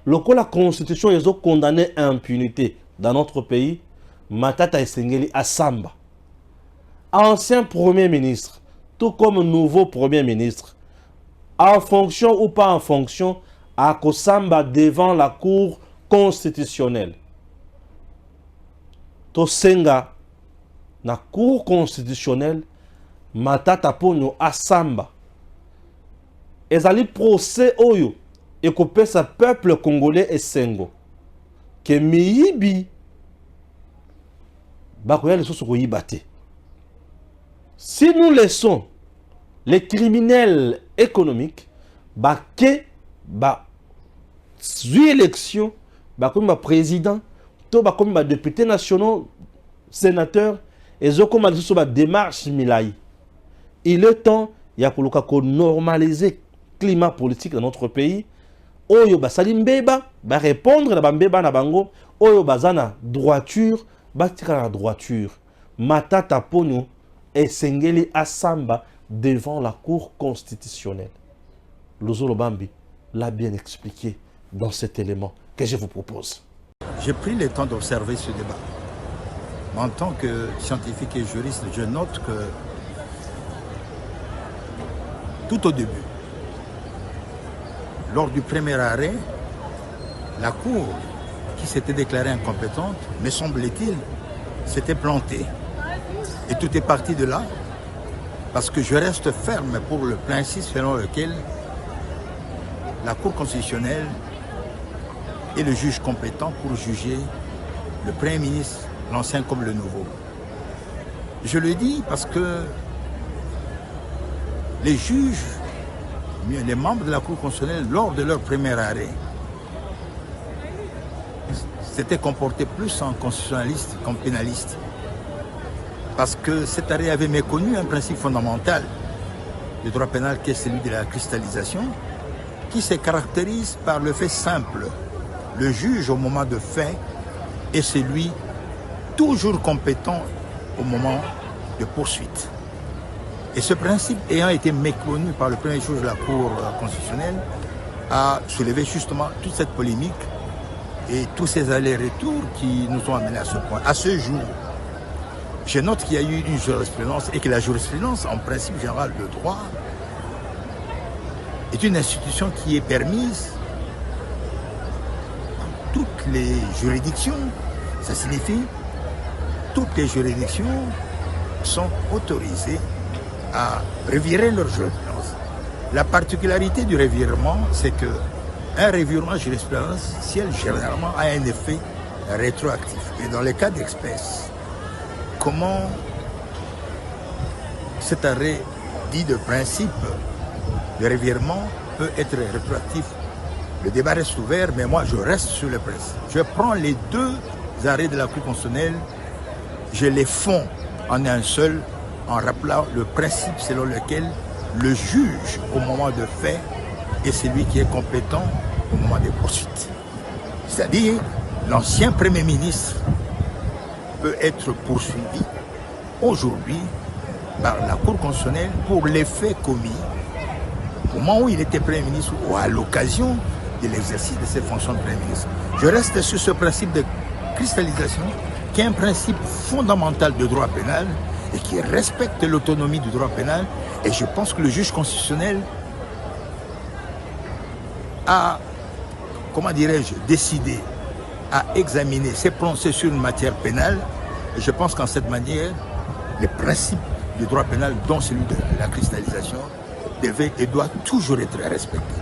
Lorsque la constitution est condamnée à l'impunité dans notre pays, Matata Esengeli Asamba, ancien premier ministre, tout comme nouveau premier ministre, en fonction ou pas en fonction, à Kosamba devant la cour constitutionnelle. Tosenga na cour constitutionnelle Matata Ponyo Asamba ezali procès oyo ekopesa peuple congolais esengo ke miyibi bakoya lisusu koyiba te. Si nous laissons les criminels économiques bake ba zui élection bakomi ba président to bakomi ba députés nationaux sénateurs ezokoma lisusu ba démarche milai. Il est temps de normaliser le climat politique dans notre pays. Oyo basali mbeba ba répondre na bambeba na bango oyo bazana droiture batika na droiture. Matata Ponyo esengeli Asamba devant la cour constitutionnelle. Lozolo Bambi l'a bien expliqué dans cet élément que je vous propose. J'ai pris le temps d'observer ce débat. En tant que scientifique et juriste, je note que tout au début, lors du premier arrêt, la Cour, qui s'était déclarée incompétente, me semble-t-il, s'était plantée. Et tout est parti de là, parce que je reste ferme pour le principe selon lequel la Cour constitutionnelle est le juge compétent pour juger le Premier ministre, l'ancien comme le nouveau. Je le dis parce que les juges, les membres de la Cour constitutionnelle, lors de leur premier arrêt, s'étaient comportés plus en constitutionnalistes qu'en pénalistes. Parce que cet arrêt avait méconnu un principe fondamental du droit pénal qui est celui de la cristallisation, qui se caractérise par le fait simple. Le juge au moment de fait est celui toujours compétent au moment de poursuite. Et ce principe ayant été méconnu par le premier juge de la Cour constitutionnelle, a soulevé justement toute cette polémique et tous ces allers-retours qui nous ont amenés à ce point. À ce jour, je note qu'il y a eu une jurisprudence et que la jurisprudence, en principe général de droit, est une institution qui est permise dans toutes les juridictions. Ça signifie que toutes les juridictions sont autorisées à revirer leur jurisprudence. La particularité du revirement, c'est que un revirement jurisprudentiel généralement a un effet rétroactif. Et dans les cas d'espèce, comment cet arrêt dit de principe le revirement peut être rétroactif. Le débat reste ouvert, mais moi je reste sur le principe. Je prends les deux arrêts de la Cour constitutionnelle, je les fonds en un seul, en rappelant le principe selon lequel le juge au moment de fait est celui qui est compétent au moment des poursuites. C'est-à-dire, l'ancien Premier ministre peut être poursuivi aujourd'hui par la Cour constitutionnelle pour les faits commis au moment où il était Premier ministre ou à l'occasion de l'exercice de ses fonctions de Premier ministre. Je reste sur ce principe de cristallisation qui est un principe fondamental de droit pénal et qui respecte l'autonomie du droit pénal. Et je pense que le juge constitutionnel a, comment dirais-je, décidé à examiner, s'est prononcé sur une matière pénale. Et je pense qu'en cette manière, les principes du droit pénal, dont celui de la cristallisation, devait et doit toujours être respecté.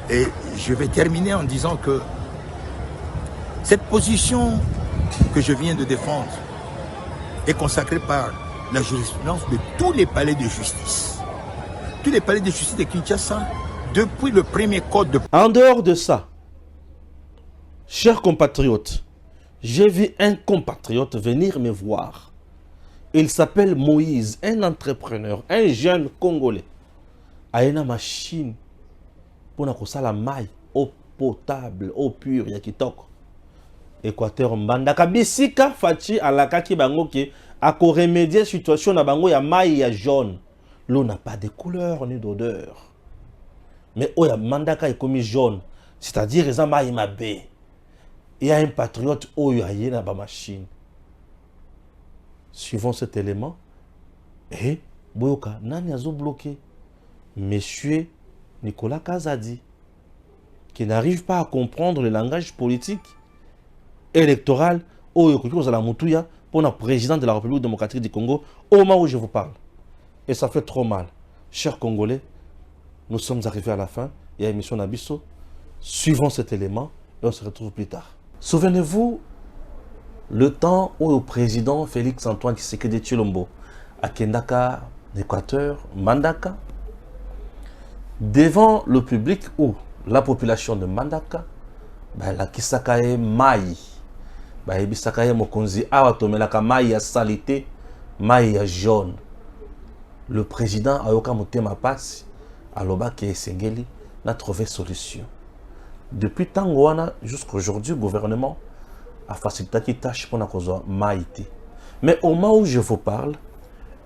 Et je vais terminer en disant que cette position que je viens de défendre est consacrée par la jurisprudence de tous les palais de justice. Tous les palais de justice de Kinshasa, depuis le premier code de... En dehors de ça, chers compatriotes, j'ai vu un compatriote venir me voir. Il s'appelle Moïse, un entrepreneur, un jeune Congolais. Il a une machine pour la maille eau potable, eau pure, ya kitoko. Équateur Mbandaka bisika fachi alakaki bango ki a ko remédier situation na bango ya maille ya jaune. L'eau n'a pas de couleur ni d'odeur. Mais oh ya Mbandaka est comme jaune, c'est-à-dire ils ont maille mabé. Il y a un patriote oh ya yena ba machine. Suivant cet élément, et boyoka nani azo bloqué Monsieur Nicolas Kazadi, qui n'arrive pas à comprendre le langage politique électoral pour le président de la République démocratique du Congo au moment où je vous parle. Et ça fait trop mal. Chers Congolais, nous sommes arrivés à la fin. Il y a émission Nabiso. Suivons cet élément et on se retrouve plus tard. Souvenez-vous le temps où le président Félix Antoine Tshisekedi Tshilombo à Kendaka, Équateur, Mbandaka, devant le public ou la population de Mbandaka, la Kisakae Maï, Bisakae Mokonzi, Awatomelaka Maï à salité, Maï à jaune. Le président Ayoka Motema Pasi, Aloba Sengeli, n'a trouvé solution. Depuis Tangoana jusqu'à aujourd'hui, le gouvernement a facilité la tâche pour la Maïti. Mais au moment où je vous parle,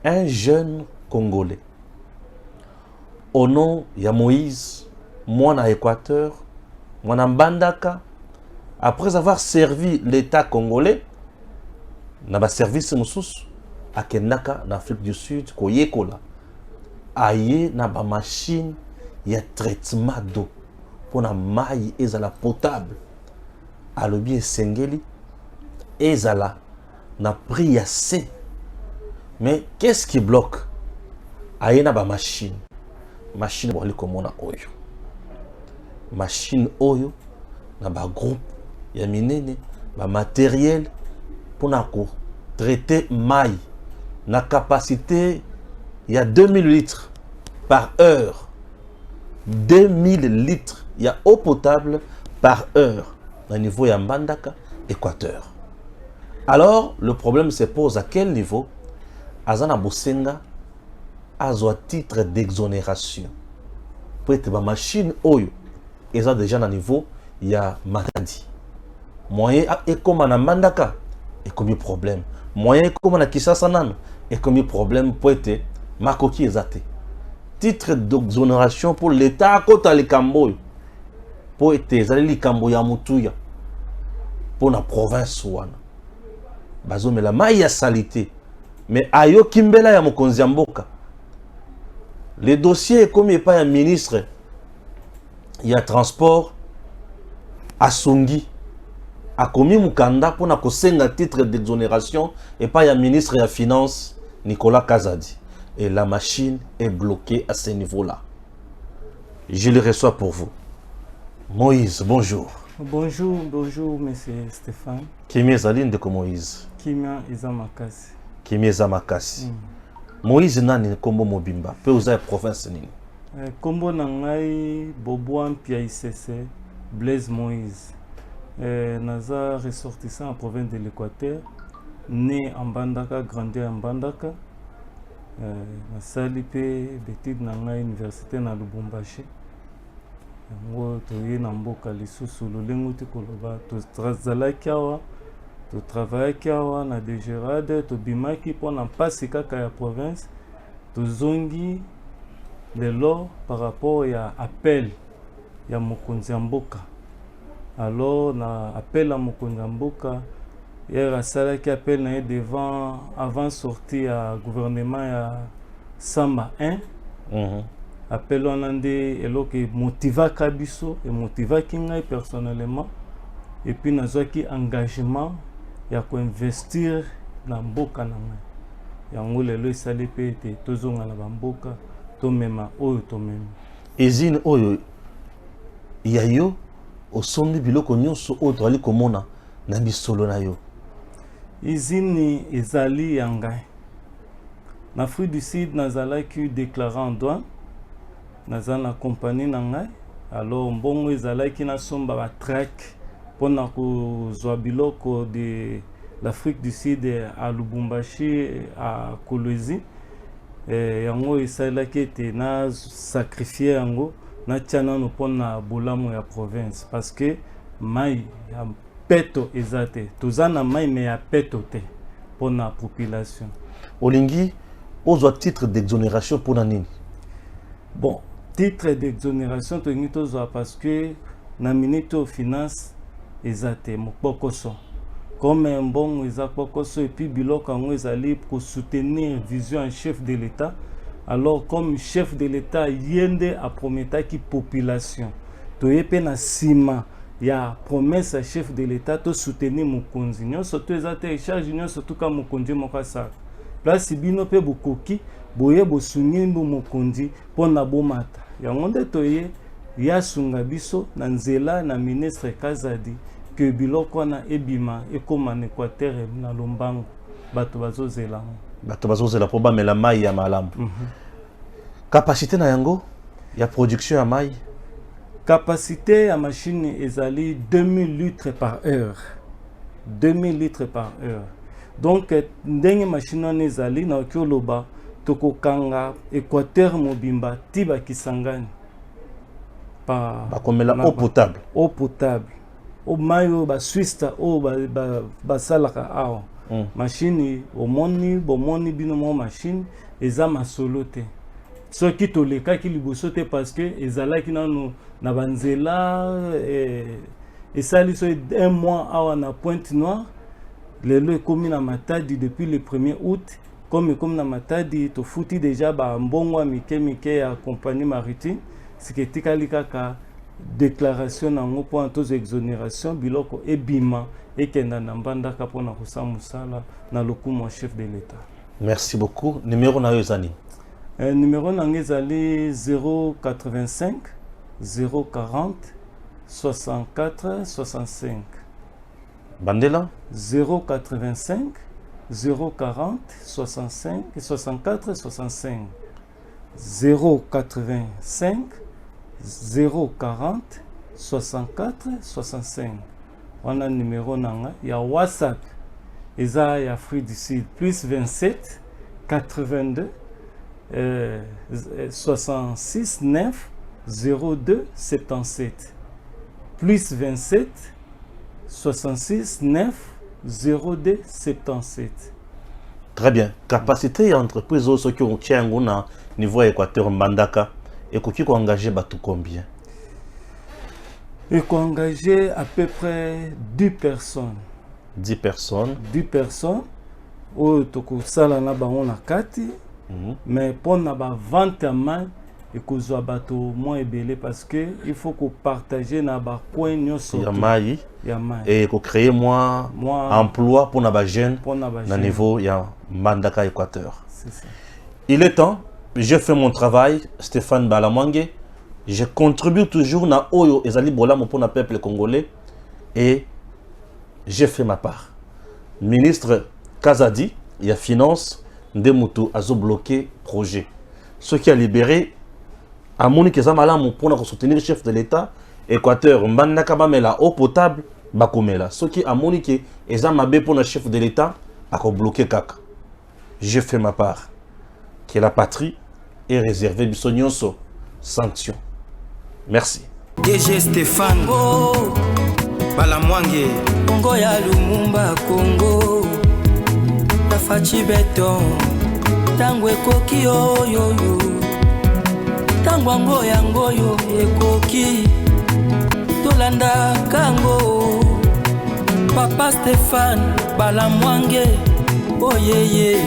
un jeune Congolais, au nom de Moïse, moi en Équateur, moi en Mbandaka, après avoir servi l'État congolais, dans le service Moussous, à Kenaka, en Afrique du Sud, Koyekola, aïe na ba machine, il y a traitement d'eau pour la maille et la potable. À l'objet Sengeli, et la na pris assez. Mais qu'est-ce qui bloque? Aïe na ba machine. Machine comme on a oyo. Machine oyo na ba groupe ya minene ba matériel pour na ko traiter maille na capacité il y a 2000 litres par heure. 2000 litres il y a eau potable par heure au niveau ya Mbandaka Équateur. Alors le problème se pose à quel niveau? Azana Bosenga a titre d'exonération. Pour être ma machine oyo, ils ont déjà un niveau, il y a Matadi. Moyen est comme un Mandaka, et comme problème. Moyen comme un Kisasanan, et comme problème pour être Makoki Ezate. Titre d'exonération pour l'État à côté de Kamboy. Pour être Zali Kamboya Mutuya. Pour la province Ouana. Bazo mais la maille salité. Mais ayo Kimbela ya Mokonziamboka. Les dossiers, comme il n'y a pas un ministre, il y a transport, à Songi, à Komi Mukanda, pour un titre d'exonération, et pas un ministre de Finance, Nicolas Kazadi. Et la machine est bloquée à ce niveau-là. Je le reçois pour vous. Moïse, bonjour. Bonjour, bonjour, monsieur Stéphane. Kimi Zaline de Moïse. Kimia Izamakasi. Kimi Izamakasi. Moïse nani kombo mobimba. Peu osa province nini. Kombo nangai Boboan Pia ICC Blaise Moïse. Naza ressortissant en province de l'Équateur, né en Bandaka, grandi en Bandaka. Nasali pe betide nanga université na Lubumbashi. Ngo toye na mboka lisusu lolengo te koloba to trazalaki awa to travaillaki awa na Degerade to bimaki pona mpasi kaka ya province to zongi lelo par rapport ya appel ya mokonzi ya mboka. Alors na appel à mokonzi ya mboka hier asalaki appel na ye devant avant sortie ya gouvernement ya Samba 1. Appel wana nde eloke motivaka biso et motivaki ngai personnellement et puis nazwaki engagement ya koinvestir na mboka na ngai. Yango lelo esali pe ete tozonga na bamboka tomema oyo tomema. Ezine oyo yayo osombi biloko nyonso oyo tozali komona na bisolo na yo. Izini ezali ya ngai. Na Afrique du Sud nazalaki déclaré en douane. Naza na compagnie na ngai. Alors mbongo ezalaki na somba ba track pona kozwa biloko de l'Afrique du Sud à Lubumbashi à Kolwezi. Yango esalaki ete na sacrifier yango na tiana no pona bolamu ya province parce que mai ya peto ezate tozana mai me ya peto te pona population. Olingi ozwa titre d'exonération pour nini? Bon, titre d'exonération tolingi tozwa parce que na minute au finance ezate mokokoso comme mbongo eza kokoso et puis biloko yango ezali pour soutenir vision en chef de l'État. Alors comme chef de l'État yende a prometaki population toyepe na sima ya promesse à chef de l'État to soutenir mokonzi nyonso to ezate charge nyonso to ka mokonzi moko asaka place bino pe bokoki boye bosungi mbo mokonzi pona bomata yango nde toye ya sunga biso na nzela na ministre Kazadi que biloko wana ebima ekoma na Équateur na lombango bato bazozela po bamela mai ya malamu. Capacité na yango ya production ya mai? Capacité ya machine ezali 2000 litres par heure. 2000 litres par heure. Donc ndenge machine wana ezali na kioloba tokokanga Équateur mobimba tiba Kisangani bakomela eau potable. Eau potable. Au mayo ba Suisse o ba salaka awa. Machine omoni bomoni bino mo machine eza masolo te. Soki tolekaki liboso te parce que ezalaki nano na banzela esali so 1 mois awa na Pointe-Noire lelo ekomi na Matadi depuis le 1er août comme ekomi na Matadi to futi déjà ba mbongo mike ya compagnie maritime siketikali kaka déclaration nango pour tous exonération biloko ebima ekenda na mbandaka pona kosa musala na lokumu chef de l'État. Merci beaucoup. Numéro na yo ezani? Numéro nangezali 085 040 64 65. Bandela 085 040 65 64 65. 085 040 64 65. On a numéro nanga ya WhatsApp eza ya Afrique du Sud plus 27 82 66 9 02 77 plus 27 66 9 02 77. Très bien. Capacité ya entreprise oso ki on tient na niveau Équateur Mbandaka et koki ko engager batu combien? Et ko engager à peu près 10 personnes. 10 personnes. 10 personnes o toko sala na bango na kati. Mais pour na ba vente à main et que zo bato moins ebele parce que il faut que partager na ba coin nyonso ya mai et que créer moins emploi pour na ba jeune na niveau ya Mbandaka Équateur. C'est ça. Il est temps, j'ai fait mon travail, Stéphane Balamwange, je contribue toujours na oyo ezali bolamo pour na peuple congolais et j'ai fait ma part. Ministre Kazadi, il y a finance Ndemutu a bloqué projet. Ce qui a libéré amoni ke za malamu mpona ko soutenir chef de l'état Équateur mbandaka bamela eau potable bakomela soki amoni ke eza mabe mpona chef de l'état ako bloquer kaka. Je fais ma part. Que la patrie est réservée biso nyonso sanction. Merci. DG Stéphane Balamwange Congo ya Lumumba Congo Tafachi Beton Tango ekoki oyo Tango yangoyo ekoki Tolanda kango Papa Stéphane Balamwange Oh yeah yeah